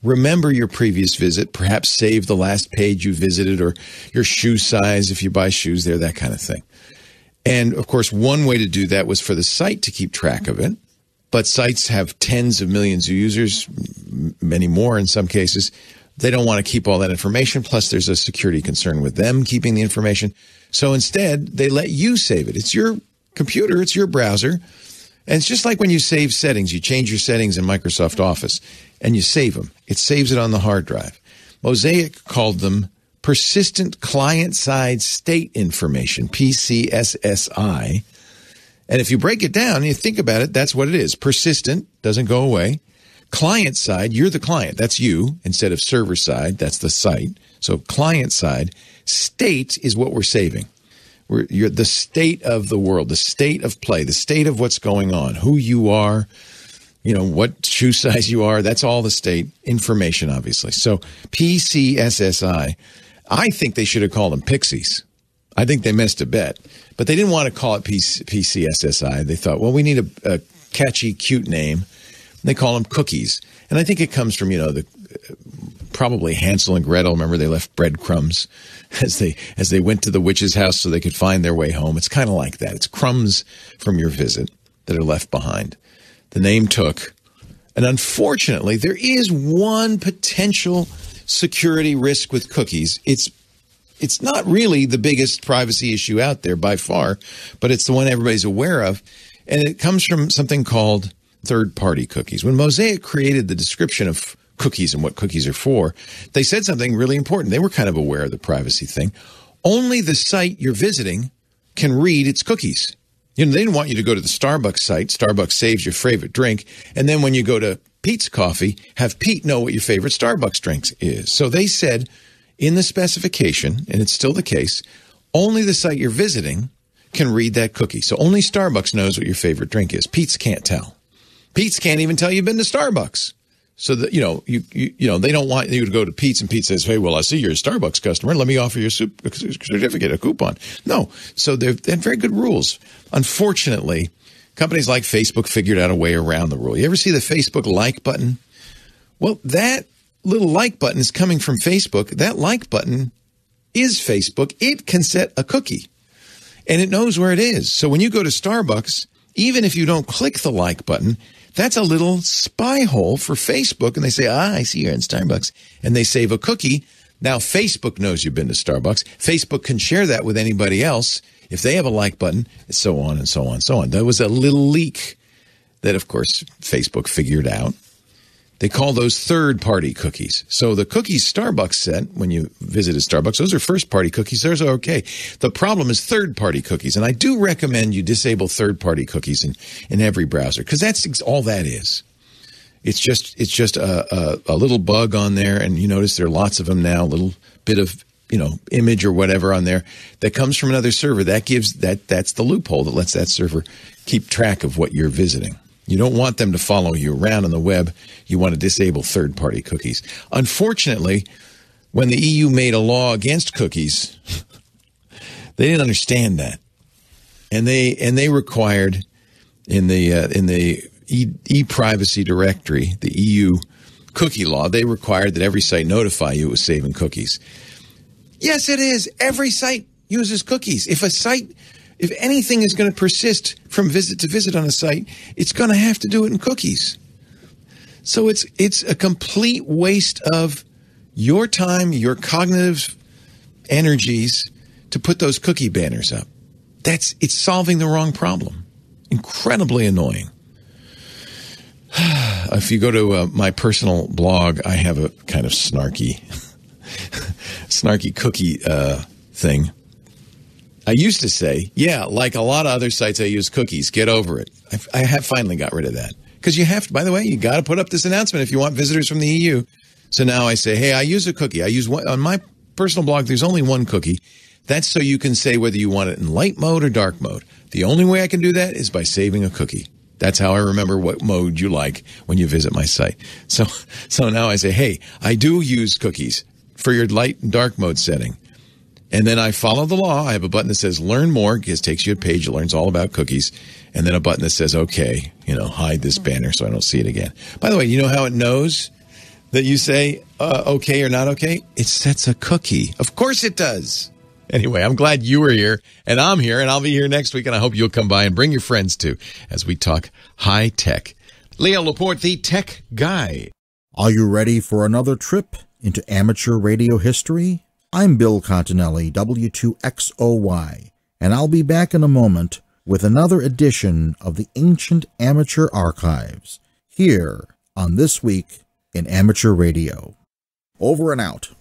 remember your previous visit, perhaps save the last page you visited, or your shoe size if you buy shoes there, that kind of thing? And, of course, one way to do that was for the site to keep track of it. But sites have tens of millions of users, many more in some cases. They don't want to keep all that information. Plus, there's a security concern with them keeping the information. So instead, they let you save it. It's your computer. It's your browser. And it's just like when you save settings. You change your settings in Microsoft Office, and you save them. It saves it on the hard drive. Mosaic called them persistent client-side state information, PCSSI. And if you break it down and you think about it, that's what it is. Persistent, doesn't go away. Client side, you're the client. That's you. Instead of server side, that's the site. So client side. State is what we're saving. You're the state of the world, the state of play, the state of what's going on, who you are, what shoe size you are. That's all the state information, obviously. So PCSSI, I think they should have called them Pixies. I think they missed a bet. But they didn't want to call it PCSSI. They thought, well, we need a catchy, cute name. They call them cookies. And I think it comes from, probably Hansel and Gretel. Remember, they left breadcrumbs as they went to the witch's house so they could find their way home. It's kind of like that. It's crumbs from your visit that are left behind. The name took. And unfortunately, there is one potential security risk with cookies. It's not really the biggest privacy issue out there by far, but it's the one everybody's aware of. And it comes from something called third-party cookies. When Mosaic created the description of cookies and what cookies are for, they said something really important. They were kind of aware of the privacy thing. Only the site you're visiting can read its cookies. They didn't want you to go to the Starbucks site. Starbucks saves your favorite drink. And then when you go to Pete's Coffee, have Pete know what your favorite Starbucks drink is. So they said in the specification, and it's still the case, only the site you're visiting can read that cookie. So only Starbucks knows what your favorite drink is. Pete's can't tell. Pete's can't even tell you've been to Starbucks. So that, they don't want you to go to Pete's and Pete says, hey, well, I see you're a Starbucks customer. Let me offer you a certificate, a coupon. No. So they have very good rules. Unfortunately, companies like Facebook figured out a way around the rule. You ever see the Facebook like button? Well, that little like button is coming from Facebook. That like button is Facebook. It can set a cookie, and it knows where it is. So when you go to Starbucks, even if you don't click the like button, that's a little spy hole for Facebook. And they say, I see you're in Starbucks. And they save a cookie. Now Facebook knows you've been to Starbucks. Facebook can share that with anybody else if they have a like button, and so on and so on and so on. That was a little leak that, of course, Facebook figured out. They call those third-party cookies. So the cookies Starbucks sent when you visited Starbucks, those are first-party cookies. Those are okay. The problem is third-party cookies. And I do recommend you disable third-party cookies in every browser, because that's all that is. It's just a little bug on there, and you notice there are lots of them now, a little bit of image or whatever on there that comes from another server. That's the loophole that lets that server keep track of what you're visiting. You don't want them to follow you around on the web. You want to disable third-party cookies. Unfortunately, when the EU made a law against cookies, They didn't understand that. And they required in the e-privacy directory, the EU cookie law, they required that every site notify you it was saving cookies. Yes, it is. Every site uses cookies. If anything is going to persist from visit to visit on a site, it's going to have to do it in cookies. So it's a complete waste of your time, your cognitive energies to put those cookie banners up. It's solving the wrong problem. Incredibly annoying. If you go to my personal blog, I have a kind of snarky cookie thing. I used to say, yeah, like a lot of other sites, I use cookies. Get over it. I have finally got rid of that. Because you have to, by the way, you got to put up this announcement if you want visitors from the EU. So now I say, hey, I use a cookie. I use one on my personal blog. There's only one cookie. That's so you can say whether you want it in light mode or dark mode. The only way I can do that is by saving a cookie. That's how I remember what mode you like when you visit my site. So now I say, hey, I do use cookies for your light and dark mode setting. And then I follow the law. I have a button that says learn more. It takes you to a page that learns all about cookies. And then a button that says, okay, hide this banner so I don't see it again. By the way, you know how it knows that you say okay or not okay? It sets a cookie. Of course it does. Anyway, I'm glad you were here, and I'm here, and I'll be here next week, and I hope you'll come by and bring your friends too as we talk high tech. Leo Laporte, the tech guy. Are you ready for another trip into amateur radio history? I'm Bill Continelli, W2XOY, and I'll be back in a moment with another edition of the Ancient Amateur Archives, here on This Week in Amateur Radio. Over and out.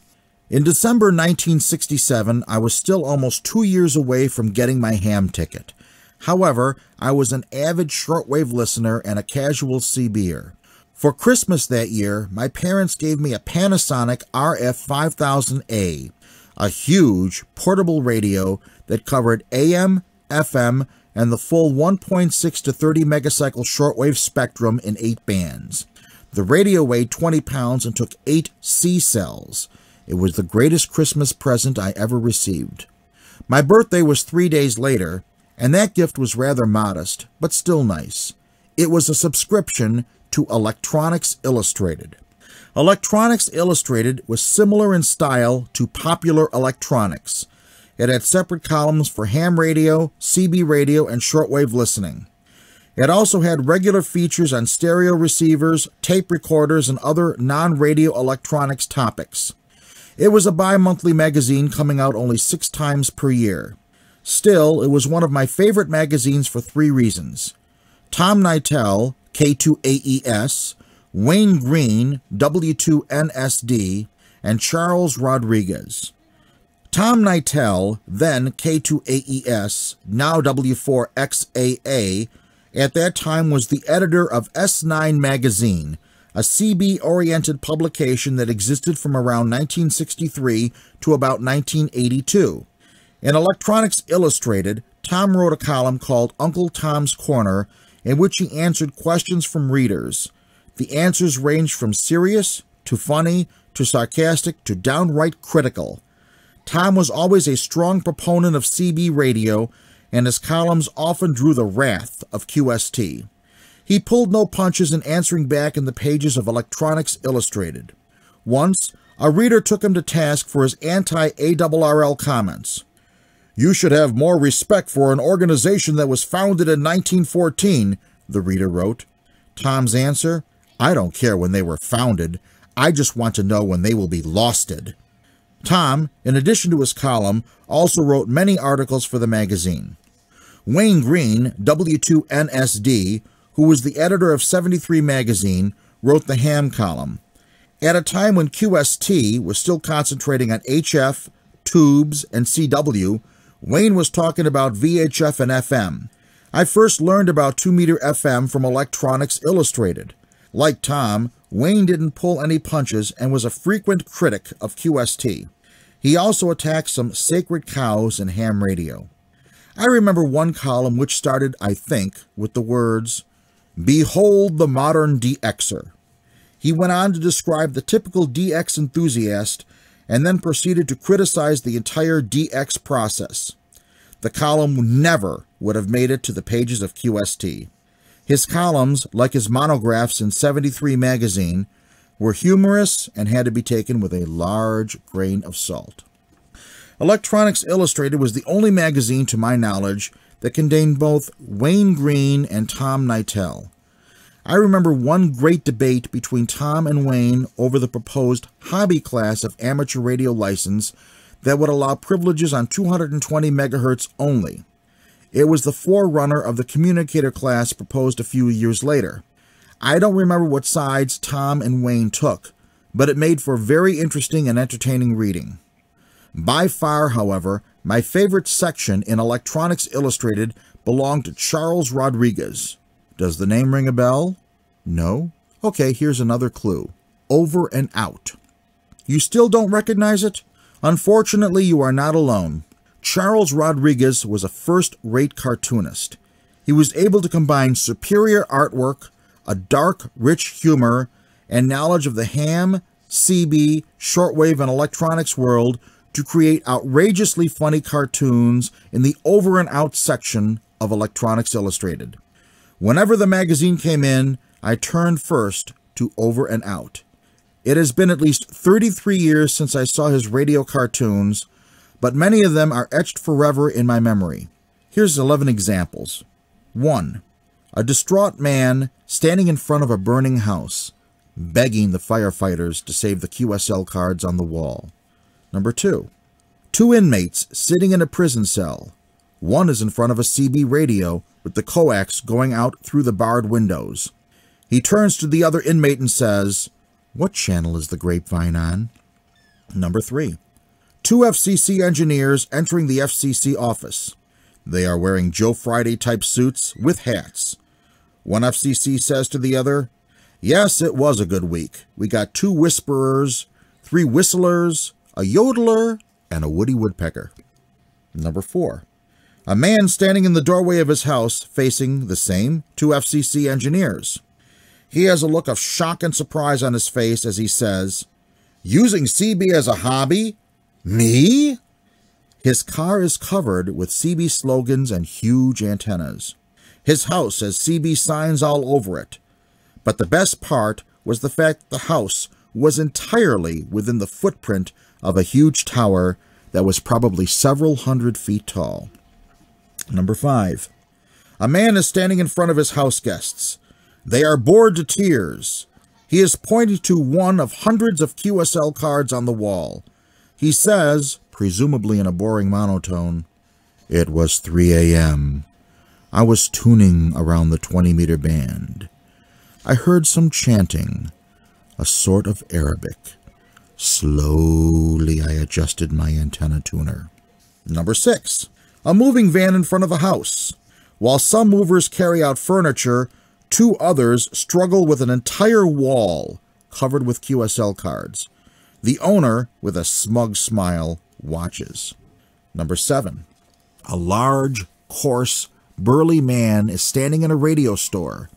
In December 1967, I was still almost 2 years away from getting my ham ticket. However, I was an avid shortwave listener and a casual CBer. For Christmas that year, my parents gave me a Panasonic RF5000A, a huge portable radio that covered AM, FM, and the full 1.6 to 30 megacycle shortwave spectrum in 8 bands. The radio weighed 20 pounds and took 8 C cells. It was the greatest Christmas present I ever received. My birthday was 3 days later, and that gift was rather modest, but still nice. It was a subscription to Electronics Illustrated. Electronics Illustrated was similar in style to Popular Electronics. It had separate columns for ham radio, CB radio, and shortwave listening. It also had regular features on stereo receivers, tape recorders, and other non-radio electronics topics. It was a bi-monthly magazine coming out only 6 times per year. Still, it was one of my favorite magazines for 3 reasons. Tom Nitel, K2AES, Wayne Green, W2NSD, and Charles Rodriguez. Tom Nitel, then K2AES, now W4XAA, at that time was the editor of S9 Magazine, a CB-oriented publication that existed from around 1963 to about 1982. In Electronics Illustrated, Tom wrote a column called Uncle Tom's Corner, in which he answered questions from readers. The answers ranged from serious, to funny, to sarcastic, to downright critical. Tom was always a strong proponent of CB radio, and his columns often drew the wrath of QST. He pulled no punches in answering back in the pages of Electronics Illustrated. Once, a reader took him to task for his anti-ARRL comments. "You should have more respect for an organization that was founded in 1914, the reader wrote. Tom's answer, "I don't care when they were founded. I just want to know when they will be losted." Tom, in addition to his column, also wrote many articles for the magazine. Wayne Green, W2NSD, who was the editor of 73 magazine, wrote the ham column. At a time when QST was still concentrating on HF, tubes, and CW, Wayne was talking about VHF and FM. I first learned about 2-meter FM from Electronics Illustrated. Like Tom, Wayne didn't pull any punches and was a frequent critic of QST. He also attacked some sacred cows in ham radio. I remember one column which started, I think, with the words, "Behold the modern DXer." He went on to describe the typical DX enthusiast and then proceeded to criticize the entire DX process. the column never would have made it to the pages of QST. His columns, like his monographs in 73 magazine, were humorous and had to be taken with a large grain of salt. Electronics Illustrated was the only magazine, to my knowledge, that contained both Wayne Green and Tom Nitel. I remember one great debate between Tom and Wayne over the proposed hobby class of amateur radio license that would allow privileges on 220 megahertz only. It was the forerunner of the communicator class proposed a few years later. I don't remember what sides Tom and Wayne took, but it made for very interesting and entertaining reading. By far, however, my favorite section in Electronics Illustrated belonged to Charles Rodriguez. Does the name ring a bell? No? Okay, here's another clue. Over and Out. You still don't recognize it? Unfortunately, you are not alone. Charles Rodriguez was a first-rate cartoonist. He was able to combine superior artwork, a dark, rich humor, and knowledge of the ham, CB, shortwave, and electronics world to create outrageously funny cartoons in the Over and Out section of Electronics Illustrated. Whenever the magazine came in, I turned first to Over and Out. It has been at least 33 years since I saw his radio cartoons, but many of them are etched forever in my memory. Here's 11 examples. 1. A distraught man standing in front of a burning house, begging the firefighters to save the QSL cards on the wall. Number 2. 2 inmates sitting in a prison cell. One is in front of a CB radio with the coax going out through the barred windows. He turns to the other inmate and says, "What channel is the grapevine on?" Number 3. 2 FCC engineers entering the FCC office. They are wearing Joe Friday-type suits with hats. One FCC says to the other, "Yes, it was a good week. We got 2 whisperers, 3 whistlers, a yodeler, and a woody woodpecker." Number 4. A man standing in the doorway of his house facing the same 2 FCC engineers. He has a look of shock and surprise on his face as he says, "Using CB as a hobby? Me?" His car is covered with CB slogans and huge antennas. His house has CB signs all over it. But the best part was the fact the house was entirely within the footprint of a huge tower that was probably several hundred feet tall. Number 5. A man is standing in front of his house guests. They are bored to tears. He is pointing to one of hundreds of QSL cards on the wall. He says, presumably in a boring monotone, "It was 3 a.m. I was tuning around the 20-meter band. I heard some chanting, a sort of Arabic. Slowly I adjusted my antenna tuner." Number 6. A moving van in front of a house. While some movers carry out furniture, 2 others struggle with an entire wall covered with QSL cards. The owner, with a smug smile, watches. Number 7. A large, coarse, burly man is standing in a radio store.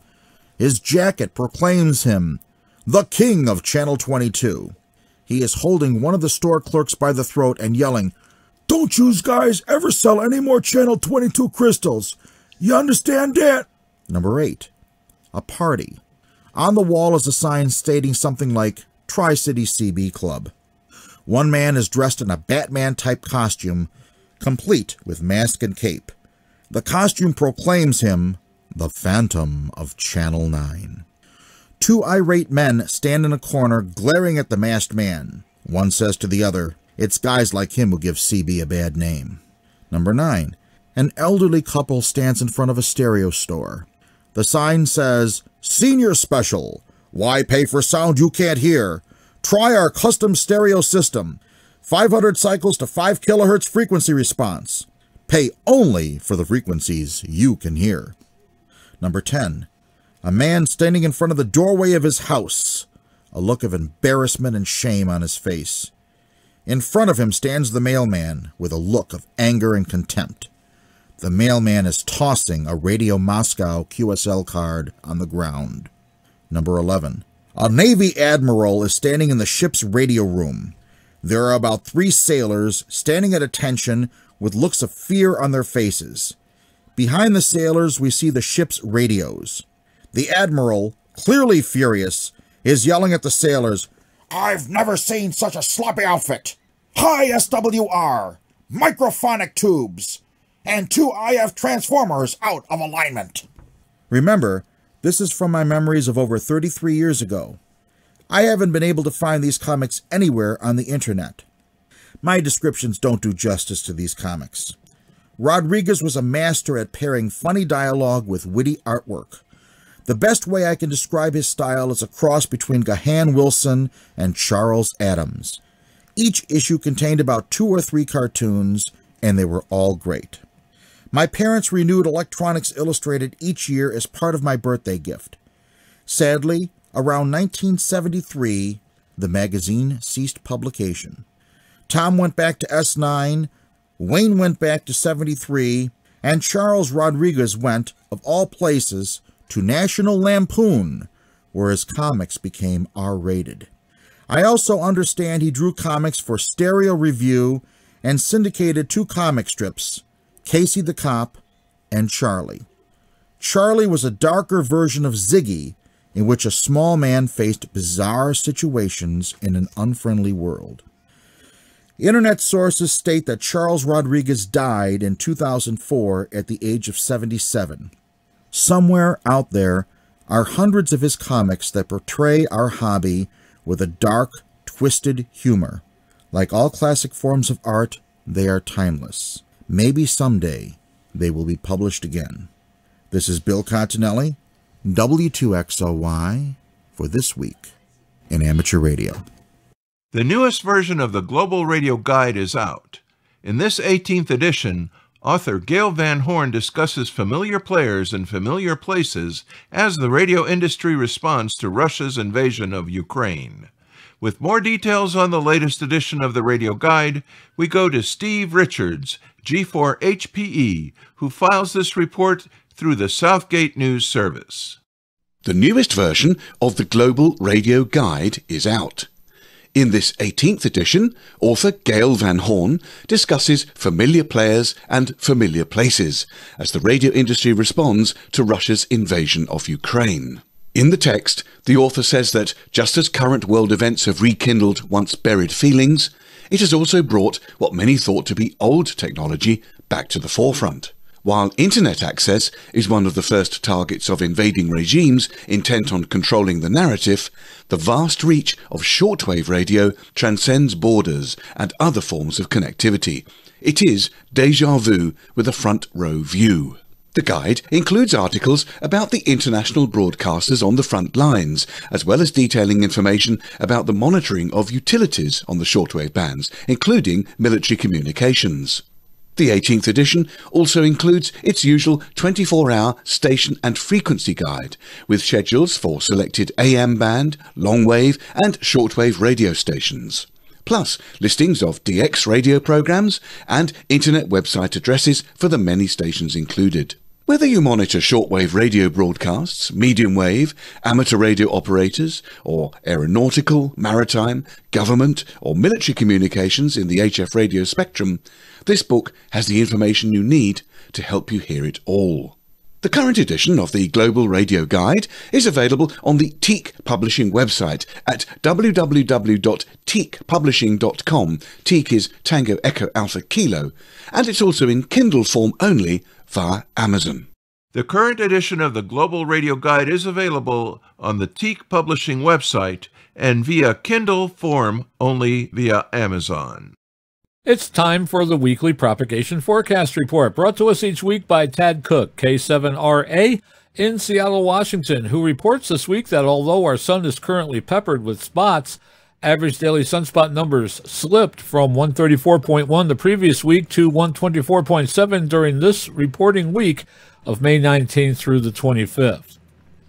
His jacket proclaims him the king of Channel 22. He is holding one of the store clerks by the throat and yelling, "Don't you guys ever sell any more Channel 22 crystals. You understand that?" Number 8. A party. On the wall is a sign stating something like Tri-City CB Club. One man is dressed in a Batman-type costume, complete with mask and cape. The costume proclaims him the Phantom of Channel 9. 2 irate men stand in a corner glaring at the masked man. One says to the other, "It's guys like him who give CB a bad name." Number 9. An elderly couple stands in front of a stereo store. The sign says, "Senior Special. Why pay for sound you can't hear? Try our custom stereo system. 500 cycles to 5 kilohertz frequency response. Pay only for the frequencies you can hear." Number 10. A man standing in front of the doorway of his house, a look of embarrassment and shame on his face. In front of him stands the mailman with a look of anger and contempt. The mailman is tossing a Radio Moscow QSL card on the ground. Number 11. A Navy admiral is standing in the ship's radio room. There are about 3 sailors standing at attention with looks of fear on their faces. Behind the sailors, we see the ship's radios. The admiral, clearly furious, is yelling at the sailors, "I've never seen such a sloppy outfit! High SWR, microphonic tubes, and 2 IF transformers out of alignment." Remember, this is from my memories of over 33 years ago. I haven't been able to find these comics anywhere on the internet. My descriptions don't do justice to these comics. Rodriguez was a master at pairing funny dialogue with witty artwork. The best way I can describe his style is a cross between Gahan Wilson and Charles Addams. Each issue contained about 2 or 3 cartoons, and they were all great. My parents renewed Electronics Illustrated each year as part of my birthday gift. Sadly, around 1973, the magazine ceased publication. Tom went back to S9, Wayne went back to 73, and Charles Rodriguez went, of all places, to National Lampoon, where his comics became R-rated. I also understand he drew comics for Stereo Review and syndicated 2 comic strips, Casey the Cop and Charlie. Charlie was a darker version of Ziggy, in which a small man faced bizarre situations in an unfriendly world. Internet sources state that Charles Rodriguez died in 2004 at the age of 77. Somewhere out there are hundreds of his comics that portray our hobby with a dark, twisted humor. Like all classic forms of art, they are timeless. Maybe someday they will be published again. This is Bill Continelli, W2XOY, for This Week in Amateur Radio. The newest version of the Global Radio Guide is out. In this 18th edition, author Gail Van Horn discusses familiar players and familiar places as the radio industry responds to Russia's invasion of Ukraine. With more details on the latest edition of the Radio Guide, we go to Steve Richards, G4HPE, who files this report through the Southgate News Service. The newest version of the Global Radio Guide is out. In this 18th edition, author Gail Van Horn discusses familiar players and familiar places as the radio industry responds to Russia's invasion of Ukraine. In the text, the author says that just as current world events have rekindled once buried feelings, it has also brought what many thought to be old technology back to the forefront. While internet access is one of the first targets of invading regimes intent on controlling the narrative, the vast reach of shortwave radio transcends borders and other forms of connectivity. It is déjà vu with a front row view. The guide includes articles about the international broadcasters on the front lines, as well as detailing information about the monitoring of utilities on the shortwave bands, including military communications. The 18th edition also includes its usual 24-hour station and frequency guide, with schedules for selected AM band, longwave and shortwave radio stations, plus listings of DX radio programs and internet website addresses for the many stations included. Whether you monitor shortwave radio broadcasts, medium wave, amateur radio operators, or aeronautical, maritime, government, or military communications in the HF radio spectrum, this book has the information you need to help you hear it all. The current edition of the Global Radio Guide is available on the Teak Publishing website at www.teakpublishing.com. Teak is Tango Echo Alpha Kilo, and it's also in Kindle form only via Amazon. The current edition of the Global Radio Guide is available on the Teak Publishing website and via Kindle form only via Amazon. It's time for the weekly Propagation Forecast Report, brought to us each week by Tad Cook, K7RA, in Seattle, Washington, who reports this week that although our sun is currently peppered with spots, average daily sunspot numbers slipped from 134.1 the previous week to 124.7 during this reporting week of May 19th through the 25th.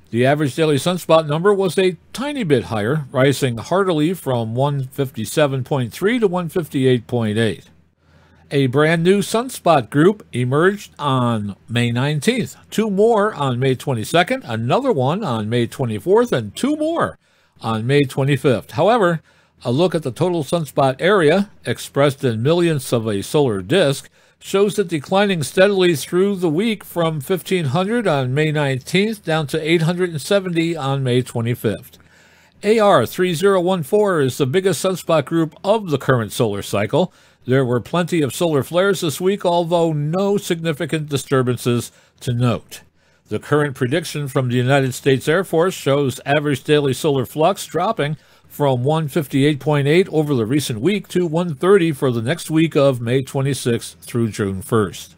The average daily sunspot number was a tiny bit higher, rising heartily from 157.3 to 158.8. A brand new sunspot group emerged on May 19th, 2 more on May 22nd, another one on May 24th, and 2 more on May 25th. However, A look at the total sunspot area, expressed in millionths of a solar disk, shows it declining steadily through the week from 1,500 on May 19th down to 870 on May 25th. AR3014 is the biggest sunspot group of the current solar cycle. There were plenty of solar flares this week, although no significant disturbances to note. The current prediction from the United States Air Force shows average daily solar flux dropping from 158.8 over the recent week to 130 for the next week of May 26th through June 1st.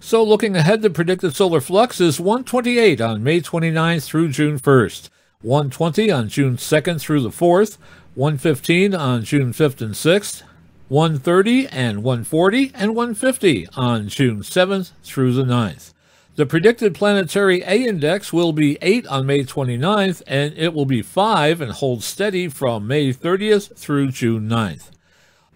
So looking ahead, the predicted solar flux is 128 on May 29th through June 1st, 120 on June 2nd through the 4th, 115 on June 5th and 6th, 130 and 140 and 150 on June 7th through the 9th. The predicted planetary A index will be 8 on May 29th, and it will be 5 and hold steady from May 30th through June 9th.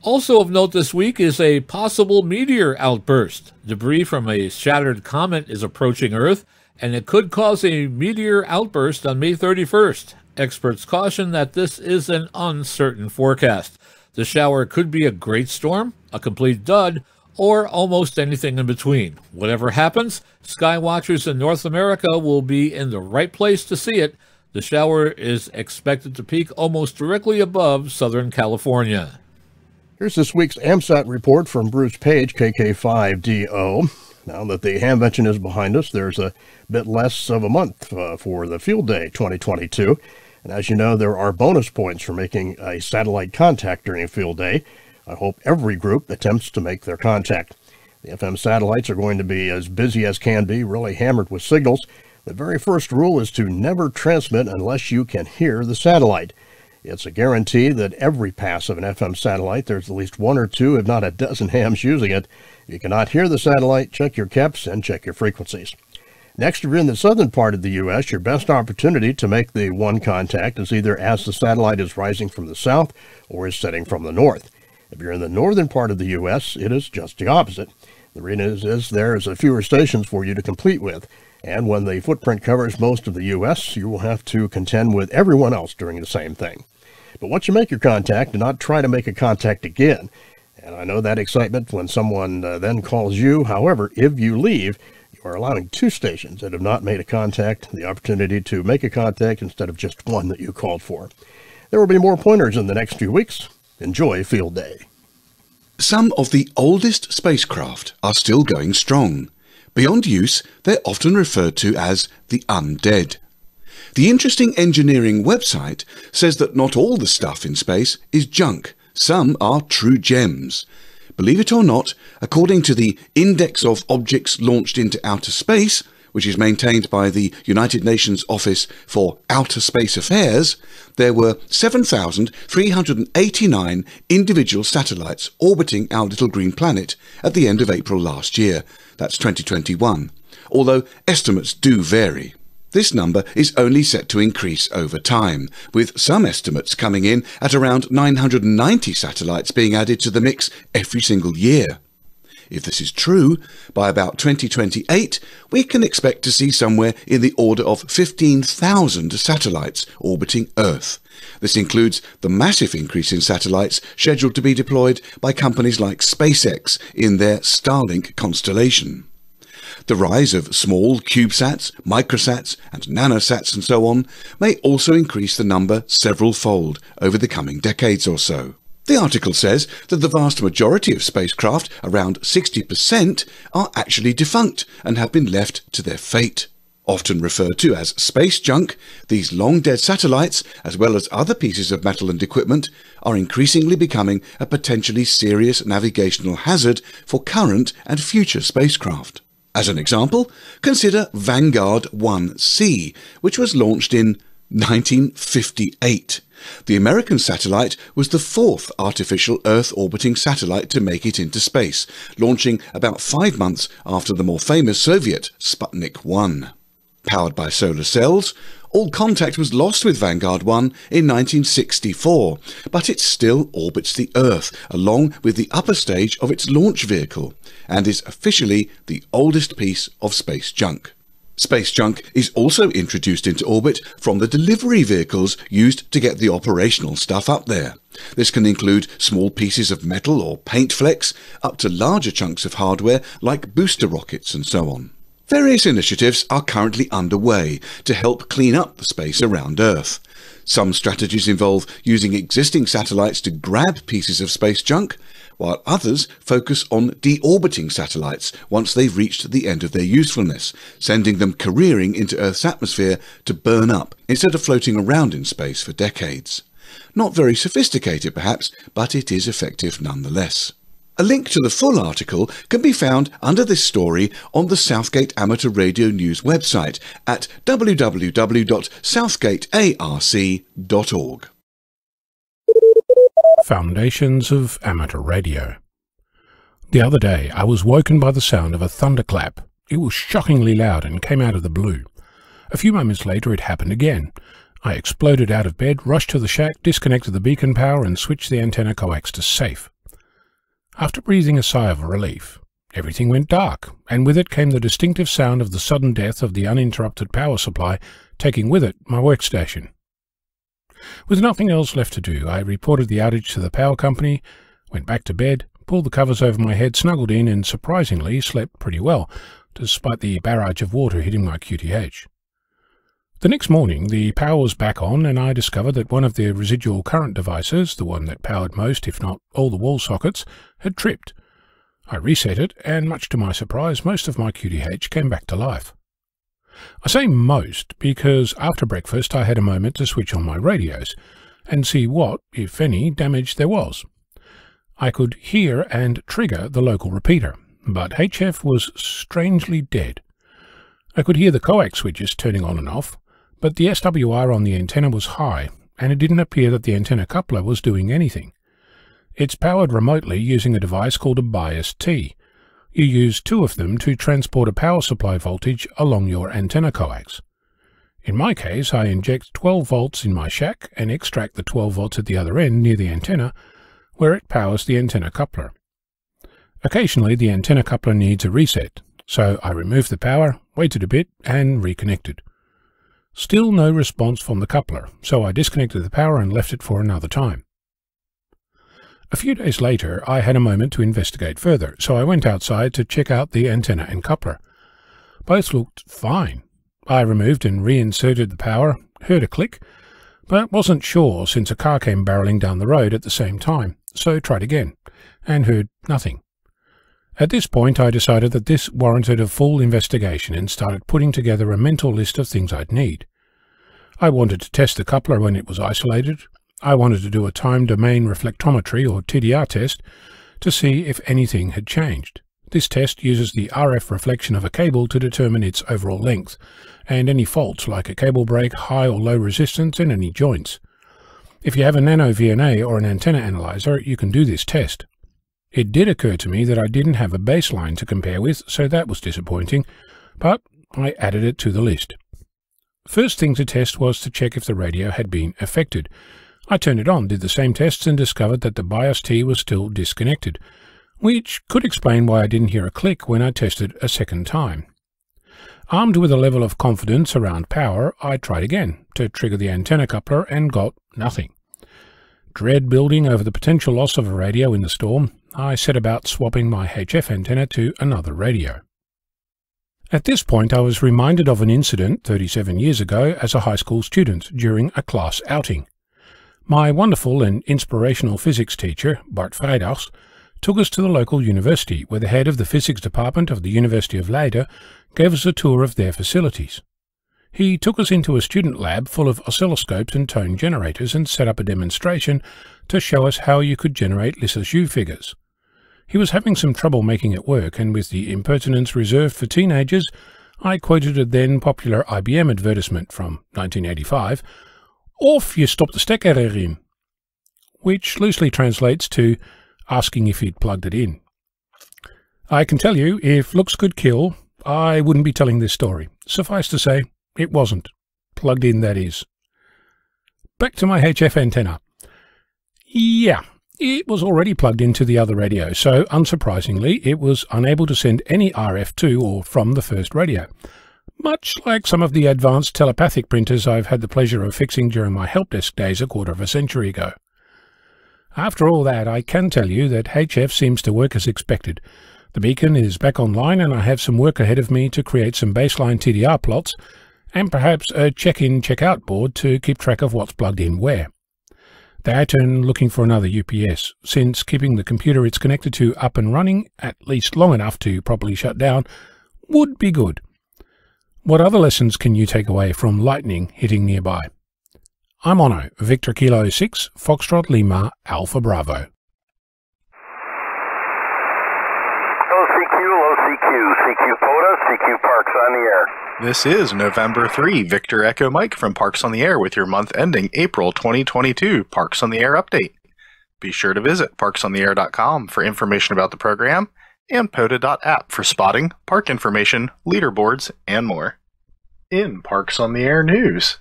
Also of note this week is a possible meteor outburst. Debris from a shattered comet is approaching Earth, and it could cause a meteor outburst on May 31st. Experts caution that this is an uncertain forecast. The shower could be a great storm, a complete dud, or almost anything in between. Whatever happens, sky watchers in North America will be in the right place to see it. The shower is expected to peak almost directly above Southern California. Here's this week's Amsat report from Bruce Page, KK5DO. Now that the Hamvention is behind us, there's a bit less of a month for the field day 2022. And as you know, there are bonus points for making a satellite contact during a field day. I hope every group attempts to make their contact. The FM satellites are going to be as busy as can be, really hammered with signals. The very first rule is to never transmit unless you can hear the satellite. It's a guarantee that every pass of an FM satellite, there's at least one or two, if not a dozen hams using it. If you cannot hear the satellite, check your KEPs and check your frequencies. Next, if you're in the southern part of the U.S., your best opportunity to make the one contact is either as the satellite is rising from the south or is setting from the north. If you're in the northern part of the U.S., it is just the opposite. The reason is there's fewer stations for you to compete with, and when the footprint covers most of the U.S., you will have to contend with everyone else doing the same thing. But once you make your contact, do not try to make a contact again. And I know that excitement when someone then calls you. However, if you leave, you are allowing two stations that have not made a contact the opportunity to make a contact instead of just one that you called for. There will be more pointers in the next few weeks. Enjoy Field Day. Some of the oldest spacecraft are still going strong. Beyond use, they're often referred to as the undead. The interesting engineering website says that not all the stuff in space is junk. Some are true gems. Believe it or not, according to the Index of Objects Launched into Outer Space, which is maintained by the United Nations Office for Outer Space Affairs, there were 7,389 individual satellites orbiting our little green planet at the end of April last year. That's 2021, although estimates do vary. This number is only set to increase over time, with some estimates coming in at around 990 satellites being added to the mix every single year. If this is true, by about 2028, we can expect to see somewhere in the order of 15,000 satellites orbiting Earth. This includes the massive increase in satellites scheduled to be deployed by companies like SpaceX in their Starlink constellation. The rise of small CubeSats, microsats and nanosats and so on may also increase the number several-fold over the coming decades or so. The article says that the vast majority of spacecraft, around 60%, are actually defunct and have been left to their fate. Often referred to as space junk, these long-dead satellites, as well as other pieces of metal and equipment, are increasingly becoming a potentially serious navigational hazard for current and future spacecraft. As an example, consider Vanguard 1C, which was launched in 1958. The American satellite was the fourth artificial Earth-orbiting satellite to make it into space, launching about 5 months after the more famous Soviet Sputnik 1. Powered by solar cells, all contact was lost with Vanguard 1 in 1964, but it still orbits the Earth, along with the upper stage of its launch vehicle, and is officially the oldest piece of space junk. Space junk is also introduced into orbit from the delivery vehicles used to get the operational stuff up there. This can include small pieces of metal or paint flecks, up to larger chunks of hardware like booster rockets and so on. Various initiatives are currently underway to help clean up the space around Earth. Some strategies involve using existing satellites to grab pieces of space junk, while others focus on deorbiting satellites once they've reached the end of their usefulness, sending them careering into Earth's atmosphere to burn up instead of floating around in space for decades. Not very sophisticated perhaps, but it is effective nonetheless. A link to the full article can be found under this story on the Southgate Amateur Radio News website at www.southgatearc.org. Foundations of Amateur Radio. The other day I was woken by the sound of a thunderclap. It was shockingly loud and came out of the blue. A few moments later it happened again. I exploded out of bed, rushed to the shack, disconnected the beacon power and switched the antenna coax to safe. After breathing a sigh of relief, everything went dark, and with it came the distinctive sound of the sudden death of the uninterrupted power supply, taking with it my workstation. With nothing else left to do, I reported the outage to the power company, went back to bed, pulled the covers over my head, snuggled in, and surprisingly slept pretty well, despite the barrage of water hitting my QTH. The next morning, the power was back on, and I discovered that one of the residual current devices, the one that powered most, if not all the wall sockets, had tripped. I reset it, and much to my surprise, most of my QTH came back to life. I say most because after breakfast I had a moment to switch on my radios and see what, if any, damage there was. I could hear and trigger the local repeater, but HF was strangely dead. I could hear the coax switches turning on and off, but the SWR on the antenna was high, and it didn't appear that the antenna coupler was doing anything. It's powered remotely using a device called a bias T. You use two of them to transport a power supply voltage along your antenna coax. In my case, I inject 12 volts in my shack and extract the 12 volts at the other end near the antenna, where it powers the antenna coupler. Occasionally, the antenna coupler needs a reset, so I removed the power, waited a bit, and reconnected. Still no response from the coupler, so I disconnected the power and left it for another time. A few days later, I had a moment to investigate further, so I went outside to check out the antenna and coupler. Both looked fine. I removed and reinserted the power, heard a click, but wasn't sure since a car came barreling down the road at the same time, so tried again, and heard nothing. At this point, I decided that this warranted a full investigation and started putting together a mental list of things I'd need. I wanted to test the coupler when it was isolated. I wanted to do a time domain reflectometry or TDR test to see if anything had changed. This test uses the RF reflection of a cable to determine its overall length, and any faults like a cable break, high or low resistance, and any joints. If you have a nano VNA or an antenna analyzer, you can do this test. It did occur to me that I didn't have a baseline to compare with, so that was disappointing, but I added it to the list. First thing to test was to check if the radio had been affected. I turned it on, did the same tests, and discovered that the bias T was still disconnected, which could explain why I didn't hear a click when I tested a second time. Armed with a level of confidence around power, I tried again to trigger the antenna coupler and got nothing. Dread building over the potential loss of a radio in the storm, I set about swapping my HF antenna to another radio. At this point I was reminded of an incident 37 years ago as a high school student during a class outing. My wonderful and inspirational physics teacher, Bart Vrijdags, took us to the local university where the head of the physics department of the University of Leiden gave us a tour of their facilities. He took us into a student lab full of oscilloscopes and tone generators and set up a demonstration to show us how you could generate Lissajous figures. He was having some trouble making it work, and with the impertinence reserved for teenagers, I quoted a then popular IBM advertisement from 1985, "Of je stopt de stekker erin," which loosely translates to asking if he'd plugged it in. I can tell you, if looks could kill, I wouldn't be telling this story. Suffice to say, it wasn't. Plugged in, that is. Back to my HF antenna. Yeah, it was already plugged into the other radio, so unsurprisingly, it was unable to send any RF to or from the first radio. much like some of the advanced telepathic printers I've had the pleasure of fixing during my help desk days a quarter of a century ago. After all that, I can tell you that HF seems to work as expected. The beacon is back online, and I have some work ahead of me to create some baseline TDR plots, and perhaps a check-in, check-out board to keep track of what's plugged in where. That and looking for another UPS, since keeping the computer it's connected to up and running, at least long enough to properly shut down, would be good. What other lessons can you take away from lightning hitting nearby? I'm Ono, Victor Kilo 6, Foxtrot Lima, Alpha Bravo. CQ POTA, CQ Parks on the Air. This is November 3, Victor Echo Mike from Parks on the Air with your month ending April 2022 Parks on the Air update. Be sure to visit parksontheair.com for information about the program and POTA.app for spotting, park information, leaderboards, and more. In Parks on the Air news,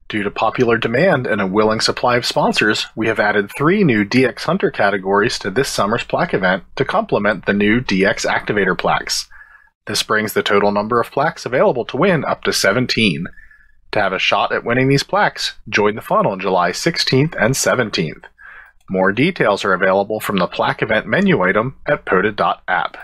due to popular demand and a willing supply of sponsors, we have added 3 new DX Hunter categories to this summer's plaque event to complement the new DX Activator plaques. This brings the total number of plaques available to win up to 17. To have a shot at winning these plaques, join the fun on July 16th and 17th. More details are available from the plaque event menu item at POTA.app.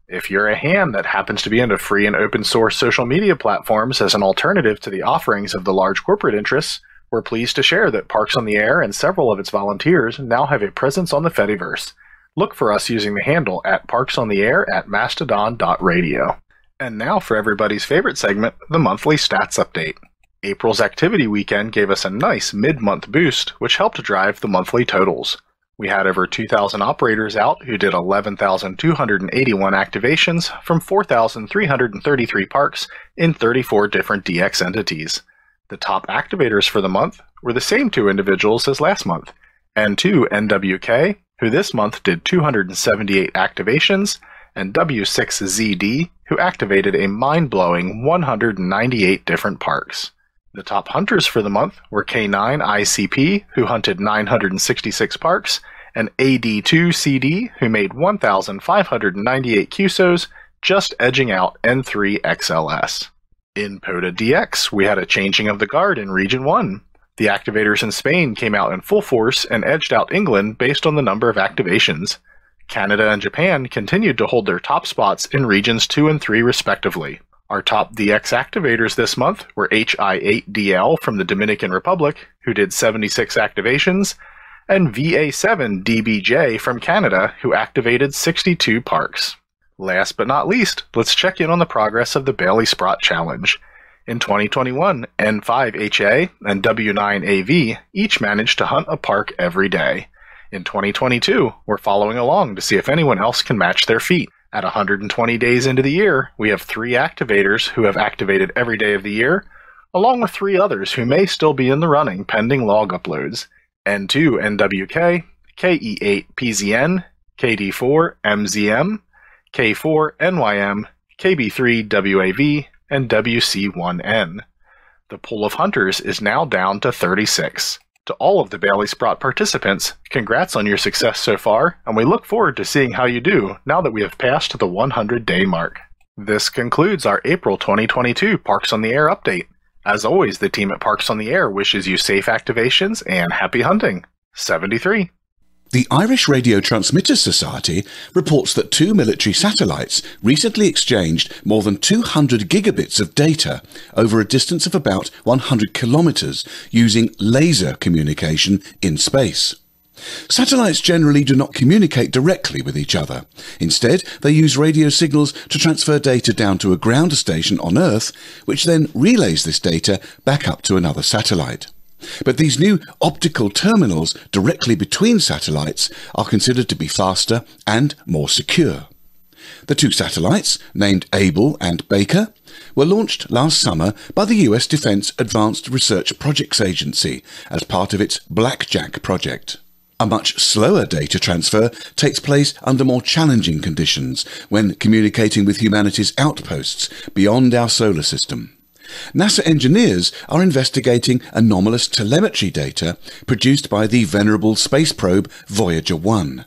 If you're a ham that happens to be into free and open source social media platforms as an alternative to the offerings of the large corporate interests, we're pleased to share that Parks on the Air and several of its volunteers now have a presence on the Fediverse. Look for us using the handle at parksontheair at mastodon.radio. And now for everybody's favorite segment, the monthly stats update. April's activity weekend gave us a nice mid-month boost, which helped drive the monthly totals. We had over 2,000 operators out who did 11,281 activations from 4,333 parks in 34 different DX entities. The top activators for the month were the same 2 individuals as last month, N2 NWK, who this month did 278 activations, and W6ZD, who activated a mind-blowing 198 different parks. The top hunters for the month were K9 ICP, who hunted 966 parks, and AD2CD, who made 1,598 QSOs, just edging out N3 XLS. In POTA DX, we had a changing of the guard in Region 1. The activators in Spain came out in full force and edged out England based on the number of activations. Canada and Japan continued to hold their top spots in Regions 2 and 3 respectively. Our top DX activators this month were HI8DL from the Dominican Republic, who did 76 activations, and VA7DBJ from Canada, who activated 62 parks. Last but not least, let's check in on the progress of the Bailey Sprott Challenge. In 2021, N5HA and W9AV each managed to hunt a park every day. In 2022, we're following along to see if anyone else can match their feat. At 120 days into the year, we have 3 activators who have activated every day of the year, along with 3 others who may still be in the running pending log uploads. N2 NWK, KE8PZN, KD4 MZM, K4 NYM, KB3 WAV, and WC1N. The pool of hunters is now down to 36. To all of the Bailey Sprott participants, congrats on your success so far, and we look forward to seeing how you do now that we have passed the 100-day mark. This concludes our April 2022 Parks on the Air update. As always, the team at Parks on the Air wishes you safe activations and happy hunting. 73. The Irish Radio Transmitters Society reports that 2 military satellites recently exchanged more than 200 gigabits of data over a distance of about 100 kilometers using laser communication in space. Satellites generally do not communicate directly with each other. Instead, they use radio signals to transfer data down to a ground station on Earth, which then relays this data back up to another satellite. But these new optical terminals directly between satellites are considered to be faster and more secure. The 2 satellites, named Able and Baker, were launched last summer by the US Defense Advanced Research Projects Agency as part of its Blackjack project. A much slower data transfer takes place under more challenging conditions when communicating with humanity's outposts beyond our solar system. NASA engineers are investigating anomalous telemetry data produced by the venerable space probe Voyager 1.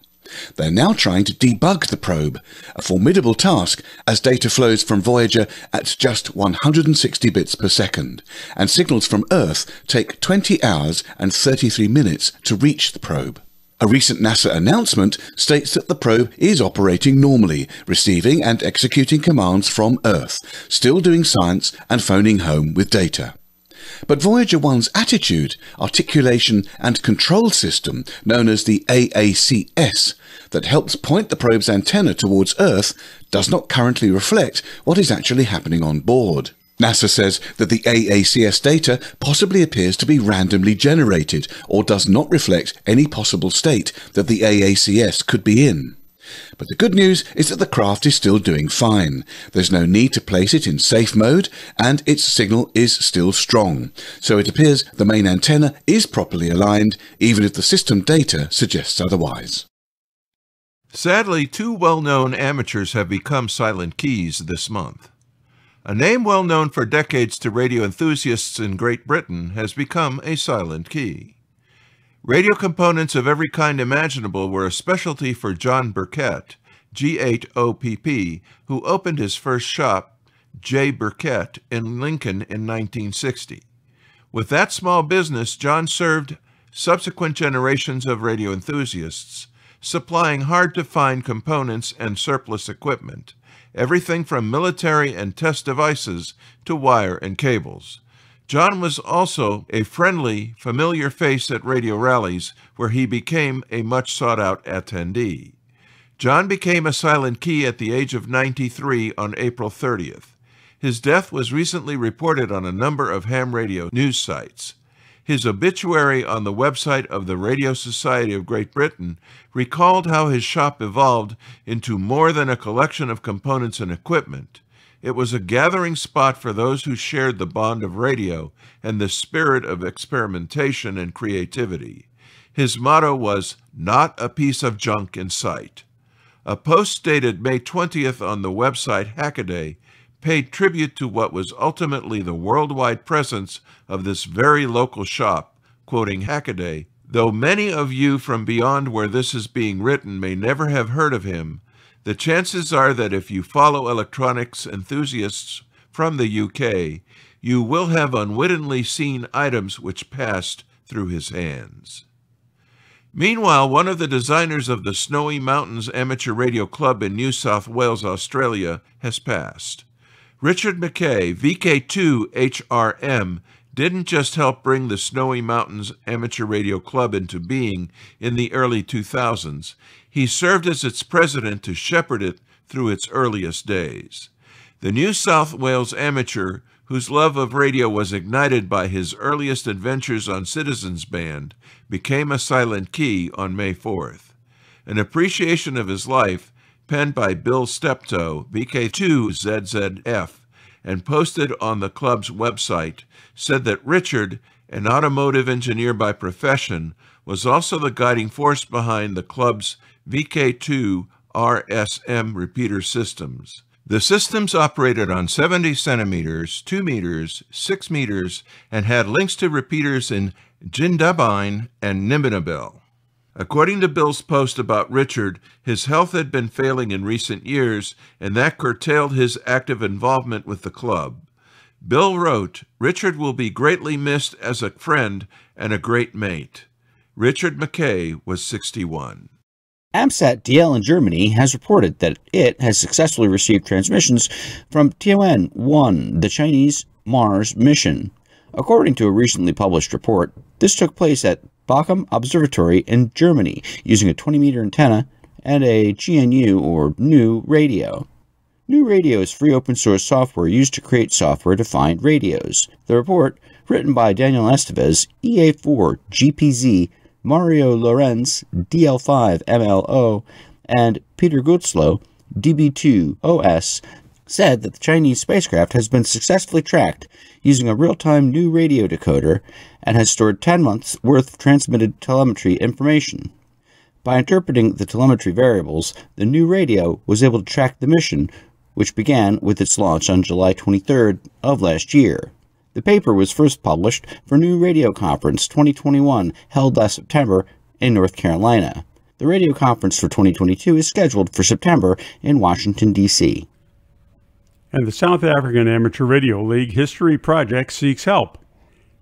They're now trying to debug the probe, a formidable task as data flows from Voyager at just 160 bits per second, and signals from Earth take 20 hours and 33 minutes to reach the probe. A recent NASA announcement states that the probe is operating normally, receiving and executing commands from Earth, still doing science and phoning home with data. But Voyager 1's attitude, articulation and control system, known as the AACS, that helps point the probe's antenna towards Earth, does not currently reflect what is actually happening on board. NASA says that the AACS data possibly appears to be randomly generated or does not reflect any possible state that the AACS could be in. But the good news is that the craft is still doing fine. There's no need to place it in safe mode, and its signal is still strong. So it appears the main antenna is properly aligned, even if the system data suggests otherwise. Sadly, two well-known amateurs have become silent keys this month. A name well known for decades to radio enthusiasts in Great Britain has become a silent key. Radio components of every kind imaginable were a specialty for John Burkett, G-H-O-P-P, who opened his first shop, J. Burkett, in Lincoln in 1960. With that small business, John served subsequent generations of radio enthusiasts, supplying hard-to-find components and surplus equipment, everything from military and test devices to wire and cables. John was also a friendly, familiar face at radio rallies, where he became a much sought-out attendee. John became a silent key at the age of 93 on April 30th. His death was recently reported on a number of ham radio news sites. His obituary on the website of the Radio Society of Great Britain recalled how his shop evolved into more than a collection of components and equipment. It was a gathering spot for those who shared the bond of radio and the spirit of experimentation and creativity. His motto was, "Not a piece of junk in sight." A post dated May 20th on the website Hackaday paid tribute to what was ultimately the worldwide presence of this very local shop, quoting Hackaday, "Though many of you from beyond where this is being written may never have heard of him, the chances are that if you follow electronics enthusiasts from the UK, you will have unwittingly seen items which passed through his hands." Meanwhile, one of the designers of the Snowy Mountains Amateur Radio Club in New South Wales, Australia, has passed. Richard McKay, VK2HRM, didn't just help bring the Snowy Mountains Amateur Radio Club into being in the early 2000s. He served as its president to shepherd it through its earliest days. The New South Wales amateur, whose love of radio was ignited by his earliest adventures on Citizens Band, became a silent key on May 4th. An appreciation of his life, penned by Bill Steptoe, VK2ZZF, and posted on the club's website, said that Richard, an automotive engineer by profession, was also the guiding force behind the club's VK2 RSM repeater systems. The systems operated on 70 centimeters, 2 meters, 6 meters, and had links to repeaters in Jindabyne and Nimbanabel. According to Bill's post about Richard, his health had been failing in recent years, and that curtailed his active involvement with the club. Bill wrote, "Richard will be greatly missed as a friend and a great mate." Richard McKay was 61. Amsat DL in Germany has reported that it has successfully received transmissions from Tianwen-1, the Chinese Mars mission. According to a recently published report, this took place at Mcom Observatory in Germany, using a 20-meter antenna and a GNU, or GNU, radio. GNU Radio is free open-source software used to create software-defined radios. The report, written by Daniel Estevez, EA4, GPZ, Mario Lorenz, DL5 MLO, and Peter Gutzlow, DB2 OS, said that the Chinese spacecraft has been successfully tracked using a real-time new radio decoder and has stored 10 months' worth of transmitted telemetry information. By interpreting the telemetry variables, the new radio was able to track the mission, which began with its launch on July 23rd of last year. The paper was first published for New Radio Conference 2021, held last September in North Carolina. The radio conference for 2022 is scheduled for September in Washington, D.C. And the South African Amateur Radio League History Project seeks help.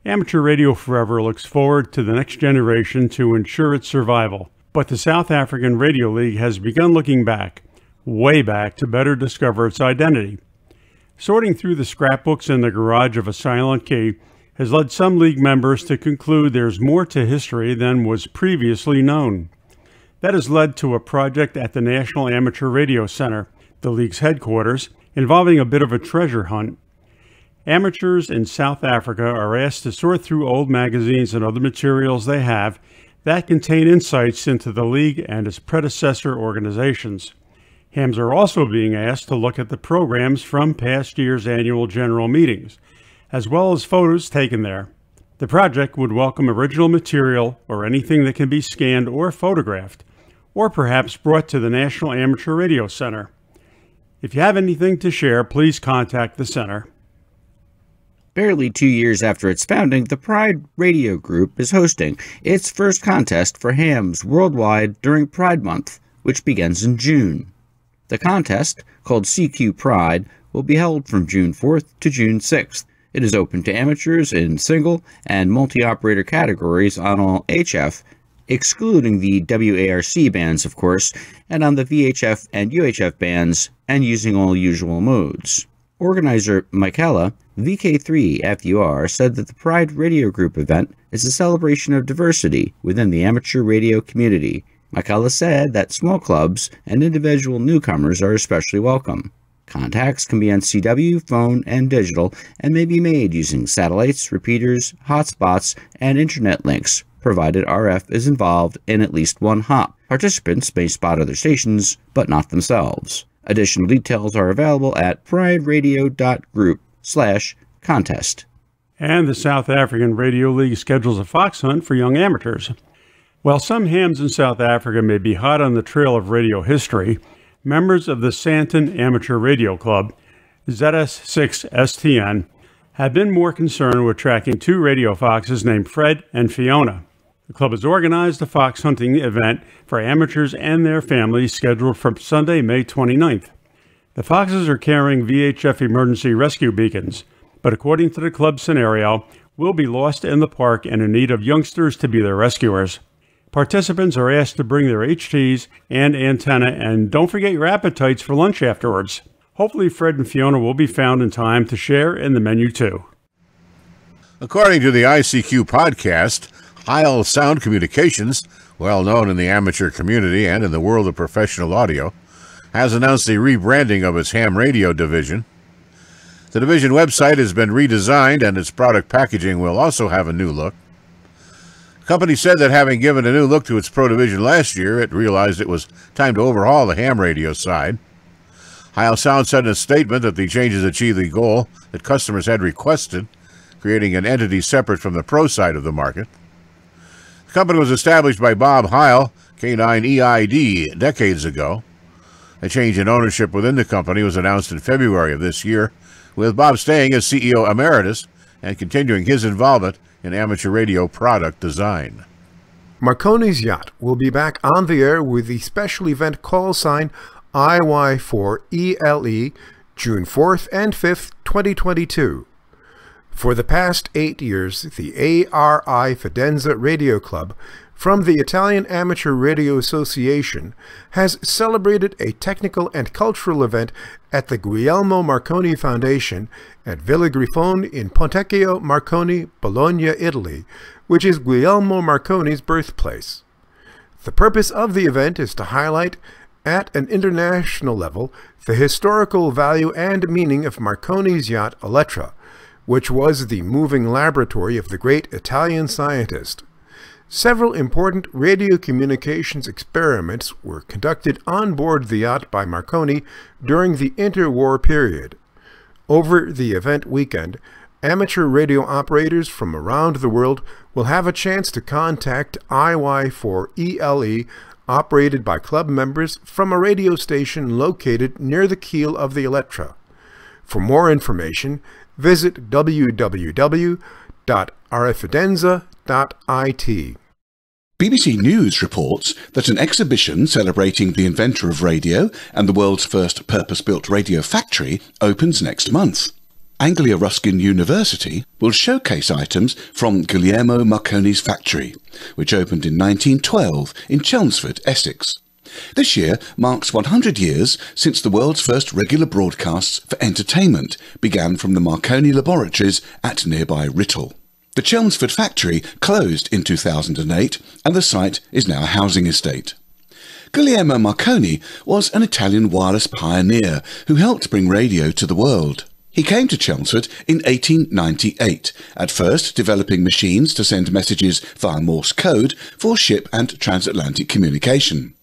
Amateur Radio Forever looks forward to the next generation to ensure its survival. But the South African Radio League has begun looking back, way back, to better discover its identity. Sorting through the scrapbooks in the garage of a silent key has led some league members to conclude there's more to history than was previously known. That has led to a project at the National Amateur Radio Center, the league's headquarters, involving a bit of a treasure hunt. Amateurs in South Africa are asked to sort through old magazines and other materials they have that contain insights into the league and its predecessor organizations. Hams are also being asked to look at the programs from past year's annual general meetings, as well as photos taken there. The project would welcome original material or anything that can be scanned or photographed, or perhaps brought to the National Amateur Radio Center. If you have anything to share, please contact the center. Barely 2 years after its founding, the Pride Radio Group is hosting its first contest for hams worldwide during Pride Month, which begins in June. The contest, called CQ Pride, will be held from June 4th to June 6th. It is open to amateurs in single and multi-operator categories on all HF, excluding the WARC bands, of course, and on the VHF and UHF bands, and using all usual modes. Organizer Michaela, VK3FUR, said that the Pride Radio Group event is a celebration of diversity within the amateur radio community. Michaela said that small clubs and individual newcomers are especially welcome. Contacts can be on CW, phone, and digital, and may be made using satellites, repeaters, hotspots, and internet links, provided RF is involved in at least one hop. Participants may spot other stations, but not themselves. Additional details are available at prideradio.group/contest. And the South African Radio League schedules a fox hunt for young amateurs. While some hams in South Africa may be hot on the trail of radio history, members of the Sandton Amateur Radio Club, ZS6STN, have been more concerned with tracking two radio foxes named Fred and Fiona. The club has organized a fox hunting event for amateurs and their families scheduled for Sunday, May 29th. The foxes are carrying VHF emergency rescue beacons, but according to the club scenario, will be lost in the park and in need of youngsters to be their rescuers. Participants are asked to bring their HTs and antenna, and don't forget your appetites for lunch afterwards. Hopefully Fred and Fiona will be found in time to share in the menu too. According to the ICQ podcast, ARRL Sound Communications, well known in the amateur community and in the world of professional audio, has announced the rebranding of its ham radio division. The division website has been redesigned and its product packaging will also have a new look. The company said that having given a new look to its Pro division last year, it realized it was time to overhaul the ham radio side. ARRL Sound said in a statement that the changes achieve the goal that customers had requested, creating an entity separate from the Pro side of the market. The company was established by Bob Heil, K9EID, decades ago. A change in ownership within the company was announced in February of this year, with Bob staying as CEO Emeritus and continuing his involvement in amateur radio product design. Marconi's yacht will be back on the air with the special event call sign IY4ELE June 4th and 5th, 2022. For the past 8 years, the ARRL Fidenza Radio Club from the Italian Amateur Radio Association has celebrated a technical and cultural event at the Guillermo Marconi Foundation at Villa Grifone in Pontecchio Marconi, Bologna, Italy, which is Guillermo Marconi's birthplace. The purpose of the event is to highlight, at an international level, the historical value and meaning of Marconi's yacht Elettra, which was the moving laboratory of the great Italian scientist. Several important radio communications experiments were conducted on board the yacht by Marconi during the interwar period. Over the event weekend, amateur radio operators from around the world will have a chance to contact IY4ELE, operated by club members from a radio station located near the keel of the Elettra. For more information, visit www.rfidenza.it. BBC News reports that an exhibition celebrating the inventor of radio and the world's first purpose-built radio factory opens next month. Anglia Ruskin University will showcase items from Guillermo Marconi's factory, which opened in 1912 in Chelmsford, Essex. This year marks 100 years since the world's first regular broadcasts for entertainment began from the Marconi laboratories at nearby Writtle. The Chelmsford factory closed in 2008 and the site is now a housing estate. Guillermo Marconi was an Italian wireless pioneer who helped bring radio to the world. He came to Chelmsford in 1898, at first developing machines to send messages via Morse code for ship and transatlantic communication.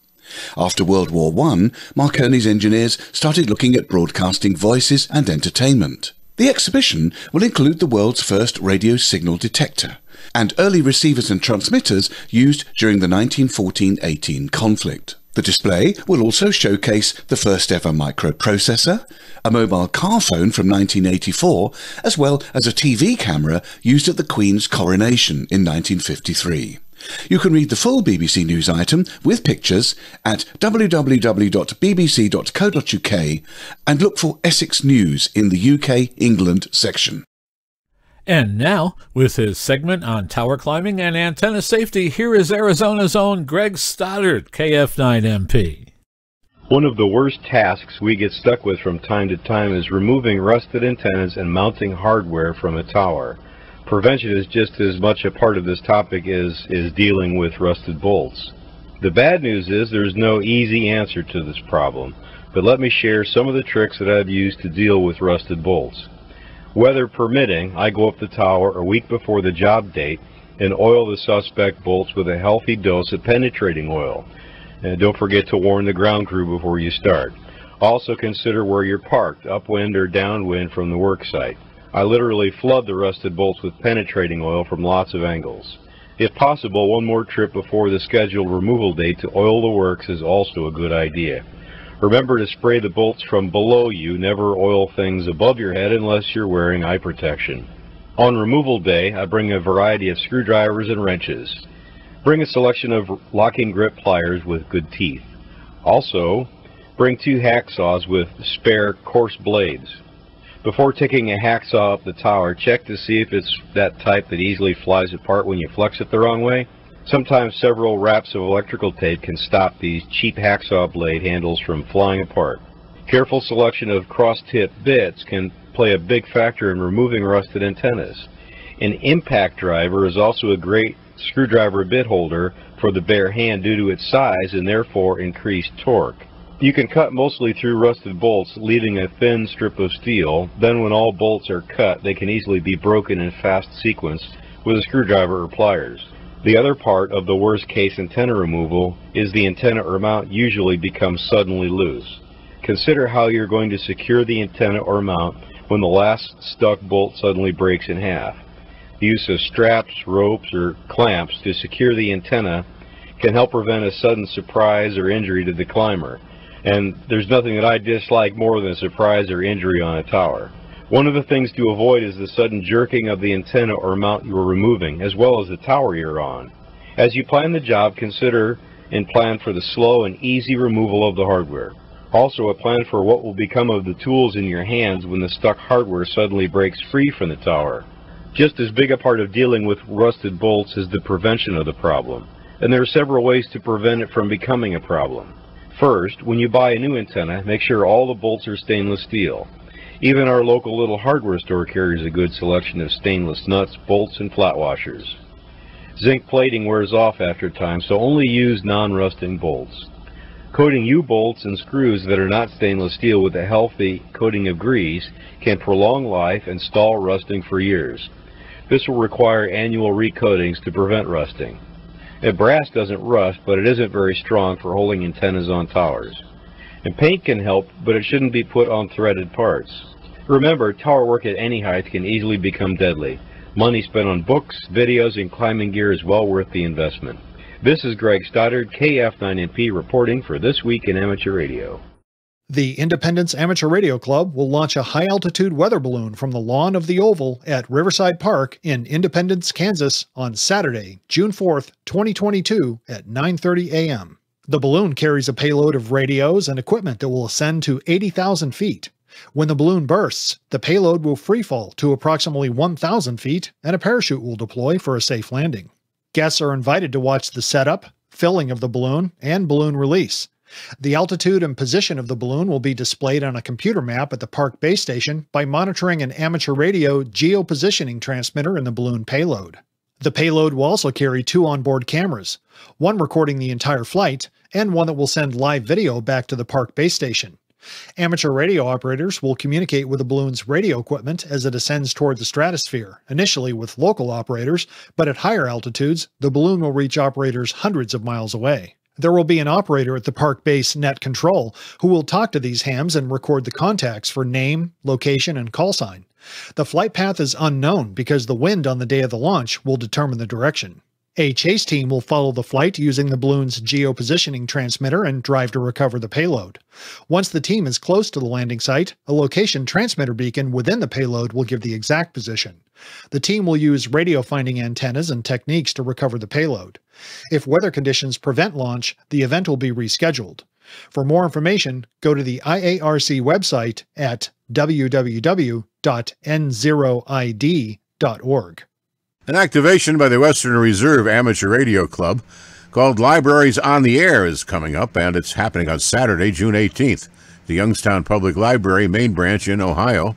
After World War I, Marconi's engineers started looking at broadcasting voices and entertainment. The exhibition will include the world's first radio signal detector and early receivers and transmitters used during the 1914-18 conflict. The display will also showcase the first ever microprocessor, a mobile car phone from 1984, as well as a TV camera used at the Queen's coronation in 1953. You can read the full BBC News item with pictures at www.bbc.co.uk and look for Essex News in the UK England section. And now, with his segment on tower climbing and antenna safety, here is Arizona's own Greg Stoddard, KF9MP. One of the worst tasks we get stuck with from time to time is removing rusted antennas and mounting hardware from a tower. Prevention is just as much a part of this topic as dealing with rusted bolts. The bad news is there's no easy answer to this problem, but let me share some of the tricks that I've used to deal with rusted bolts. Weather permitting, I go up the tower a week before the job date and oil the suspect bolts with a healthy dose of penetrating oil. And don't forget to warn the ground crew before you start. Also consider where you're parked, upwind or downwind from the work site. I literally flood the rusted bolts with penetrating oil from lots of angles. If possible, one more trip before the scheduled removal date to oil the works is also a good idea. Remember to spray the bolts from below you, never oil things above your head unless you're wearing eye protection. On removal day, I bring a variety of screwdrivers and wrenches. Bring a selection of locking grip pliers with good teeth. Also, bring 2 hacksaws with spare coarse blades. Before taking a hacksaw up the tower, check to see if it's that type that easily flies apart when you flex it the wrong way. Sometimes several wraps of electrical tape can stop these cheap hacksaw blade handles from flying apart. Careful selection of cross-tip bits can play a big factor in removing rusted antennas. An impact driver is also a great screwdriver bit holder for the bare hand due to its size and therefore increased torque. You can cut mostly through rusted bolts, leaving a thin strip of steel. Then when all bolts are cut, they can easily be broken in fast sequence with a screwdriver or pliers. The other part of the worst case antenna removal is the antenna or mount usually becomes suddenly loose. Consider how you're going to secure the antenna or mount when the last stuck bolt suddenly breaks in half. The use of straps, ropes, or clamps to secure the antenna can help prevent a sudden surprise or injury to the climber. And there's nothing that I dislike more than a surprise or injury on a tower. One of the things to avoid is the sudden jerking of the antenna or mount you are removing, as well as the tower you're on. As you plan the job, consider and plan for the slow and easy removal of the hardware. Also, a plan for what will become of the tools in your hands when the stuck hardware suddenly breaks free from the tower. Just as big a part of dealing with rusted bolts is the prevention of the problem, and there are several ways to prevent it from becoming a problem. First, when you buy a new antenna, make sure all the bolts are stainless steel. Even our local little hardware store carries a good selection of stainless nuts, bolts, and flat washers. Zinc plating wears off after time, so only use non-rusting bolts. Coating U-bolts and screws that are not stainless steel with a healthy coating of grease can prolong life and stall rusting for years. This will require annual recoatings to prevent rusting. Brass doesn't rust, but it isn't very strong for holding antennas on towers. And paint can help, but it shouldn't be put on threaded parts. Remember, tower work at any height can easily become deadly. Money spent on books, videos, and climbing gear is well worth the investment. This is Greg Stoddard, KF9MP, reporting for This Week in Amateur Radio. The Independence Amateur Radio Club will launch a high-altitude weather balloon from the lawn of the Oval at Riverside Park in Independence, Kansas on Saturday, June 4th, 2022 at 9:30 a.m. The balloon carries a payload of radios and equipment that will ascend to 80,000 feet. When the balloon bursts, the payload will freefall to approximately 1,000 feet and a parachute will deploy for a safe landing. Guests are invited to watch the setup, filling of the balloon, and balloon release. The altitude and position of the balloon will be displayed on a computer map at the park base station by monitoring an amateur radio geopositioning transmitter in the balloon payload. The payload will also carry 2 onboard cameras, one recording the entire flight and one that will send live video back to the park base station. Amateur radio operators will communicate with the balloon's radio equipment as it ascends toward the stratosphere, initially with local operators, but at higher altitudes, the balloon will reach operators hundreds of miles away. There will be an operator at the park base net control who will talk to these hams and record the contacts for name, location, and call sign. The flight path is unknown because the wind on the day of the launch will determine the direction. A chase team will follow the flight using the balloon's geopositioning transmitter and drive to recover the payload. Once the team is close to the landing site, a location transmitter beacon within the payload will give the exact position. The team will use radio finding antennas and techniques to recover the payload. If weather conditions prevent launch, the event will be rescheduled. For more information, go to the IARC website at www.n0id.org. An activation by the Western Reserve Amateur Radio Club called Libraries on the Air is coming up, and it's happening on Saturday, June 18th, the Youngstown Public Library main branch in Ohio.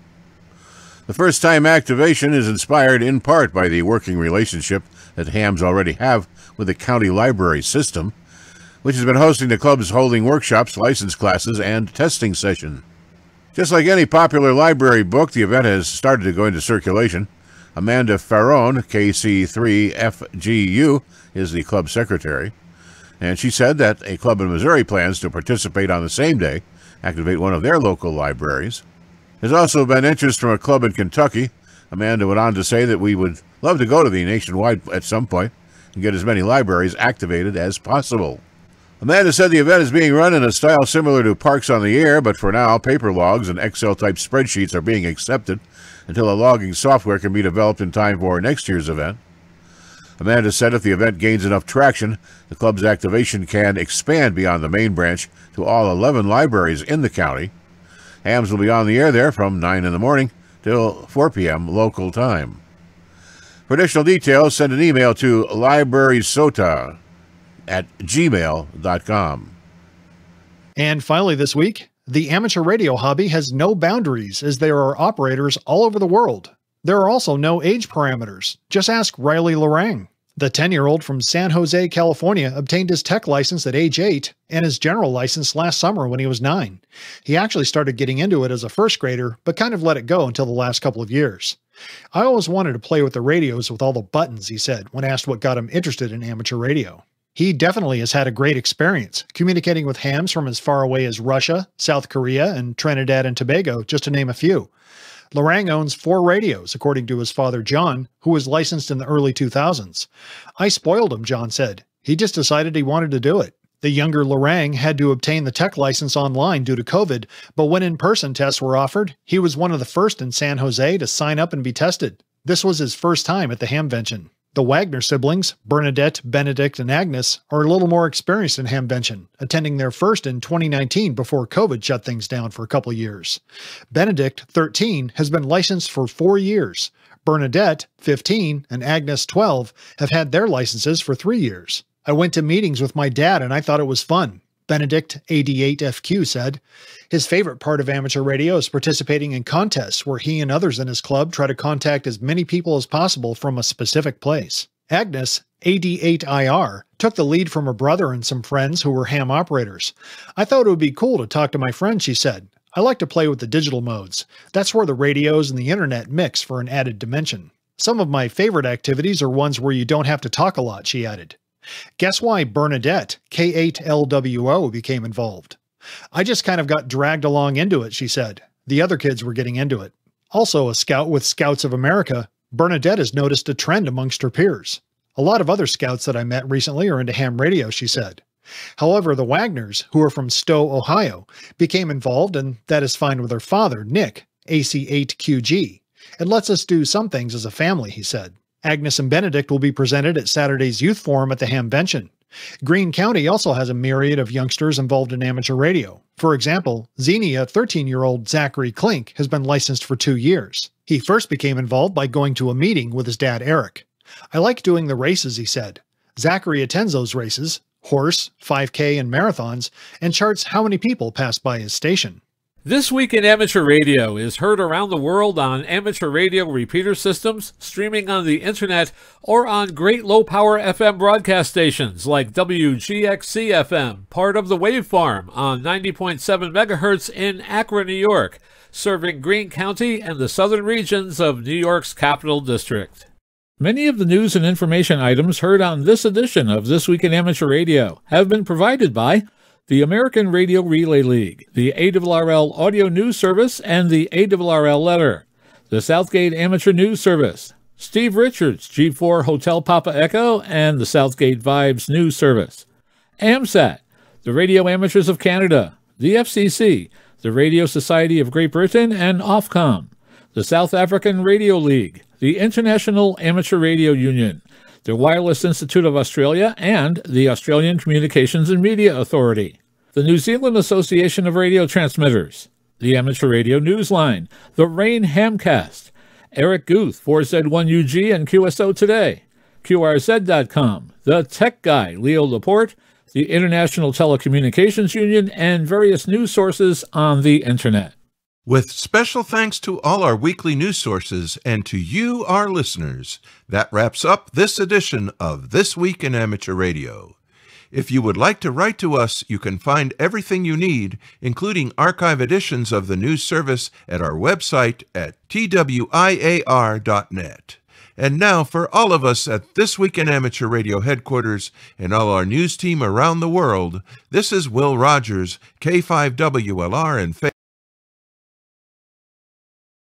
The first-time activation is inspired in part by the working relationship that hams already have with the county library system, which has been hosting the club's holding workshops, license classes, and testing session. Just like any popular library book, the event has started to go into circulation. Amanda Farone, KC3FGU, is the club secretary, and she said that a club in Missouri plans to participate on the same day, activate one of their local libraries. There's also been interest from a club in Kentucky. Amanda went on to say that we would love to go to the nationwide at some point and get as many libraries activated as possible. Amanda said the event is being run in a style similar to Parks on the Air, but for now, paper logs and Excel-type spreadsheets are being accepted until a logging software can be developed in time for next year's event. Amanda said if the event gains enough traction, the club's activation can expand beyond the main branch to all 11 libraries in the county. Hams will be on the air there from 9 in the morning till 4 p.m. local time. For additional details, send an email to librarysota@gmail.com. And finally this week, the amateur radio hobby has no boundaries as there are operators all over the world. There are also no age parameters. Just ask Riley Lorang. The 10-year-old from San Jose, California obtained his tech license at age 8 and his general license last summer when he was 9. He actually started getting into it as a first grader, but kind of let it go until the last couple of years. I always wanted to play with the radios with all the buttons, he said, when asked what got him interested in amateur radio. He definitely has had a great experience, communicating with hams from as far away as Russia, South Korea, and Trinidad and Tobago, just to name a few. Lorang owns 4 radios, according to his father John, who was licensed in the early 2000s. I spoiled him, John said. He just decided he wanted to do it. The younger Lorang had to obtain the tech license online due to COVID, but when in-person tests were offered, he was one of the first in San Jose to sign up and be tested. This was his first time at the Hamvention. The Wagner siblings, Bernadette, Benedict, and Agnes, are a little more experienced in Hamvention, attending their first in 2019 before COVID shut things down for a couple years. Benedict, 13, has been licensed for 4 years. Bernadette, 15, and Agnes, 12, have had their licenses for 3 years. I went to meetings with my dad and I thought it was fun, Benedict, AD8FQ, said. His favorite part of amateur radio is participating in contests where he and others in his club try to contact as many people as possible from a specific place. Agnes, AD8IR, took the lead from her brother and some friends who were ham operators. I thought it would be cool to talk to my friends, she said. I like to play with the digital modes. That's where the radios and the internet mix for an added dimension. Some of my favorite activities are ones where you don't have to talk a lot, she added. Guess why Bernadette, K8LWO, became involved? I just kind of got dragged along into it, she said. The other kids were getting into it. Also a scout with Scouts of America, Bernadette has noticed a trend amongst her peers. A lot of other scouts that I met recently are into ham radio, she said. However, the Wagners, who are from Stowe, Ohio, became involved, and that is fine with their father, Nick, AC8QG. It lets us do some things as a family, he said. Agnes and Benedict will be presented at Saturday's Youth Forum at the Hamvention. Greene County also has a myriad of youngsters involved in amateur radio. For example, Xenia 13-year-old Zachary Klink has been licensed for 2 years. He first became involved by going to a meeting with his dad, Eric. I like doing the races, he said. Zachary attends those races, horse, 5K, and marathons, and charts how many people pass by his station. This Week in Amateur Radio is heard around the world on amateur radio repeater systems, streaming on the internet, or on great low-power FM broadcast stations like WGXC-FM, part of the Wave Farm, on 90.7 megahertz in Akron, New York, serving Greene County and the southern regions of New York's Capital District. Many of the news and information items heard on this edition of This Week in Amateur Radio have been provided by the American Radio Relay League, the ARRL Audio News Service, and the ARRL Letter, the Southgate Amateur News Service, Steve Richards, G4 Hotel Papa Echo, and the Southgate Vibes News Service, AMSAT, the Radio Amateurs of Canada, the FCC, the Radio Society of Great Britain, and Ofcom, the South African Radio League, the International Amateur Radio Union, the Wireless Institute of Australia, and the Australian Communications and Media Authority, the New Zealand Association of Radio Transmitters, the Amateur Radio Newsline, the Rain Hamcast, Eric Guth, 4Z1UG and QSO Today, QRZ.com, the Tech Guy, Leo Laporte, the International Telecommunications Union, and various news sources on the Internet. With special thanks to all our weekly news sources and to you, our listeners, that wraps up this edition of This Week in Amateur Radio. If you would like to write to us, you can find everything you need, including archive editions of the news service, at our website at twiar.net. And now, for all of us at This Week in Amateur Radio headquarters and all our news team around the world, this is Will Rogers, K5WLR and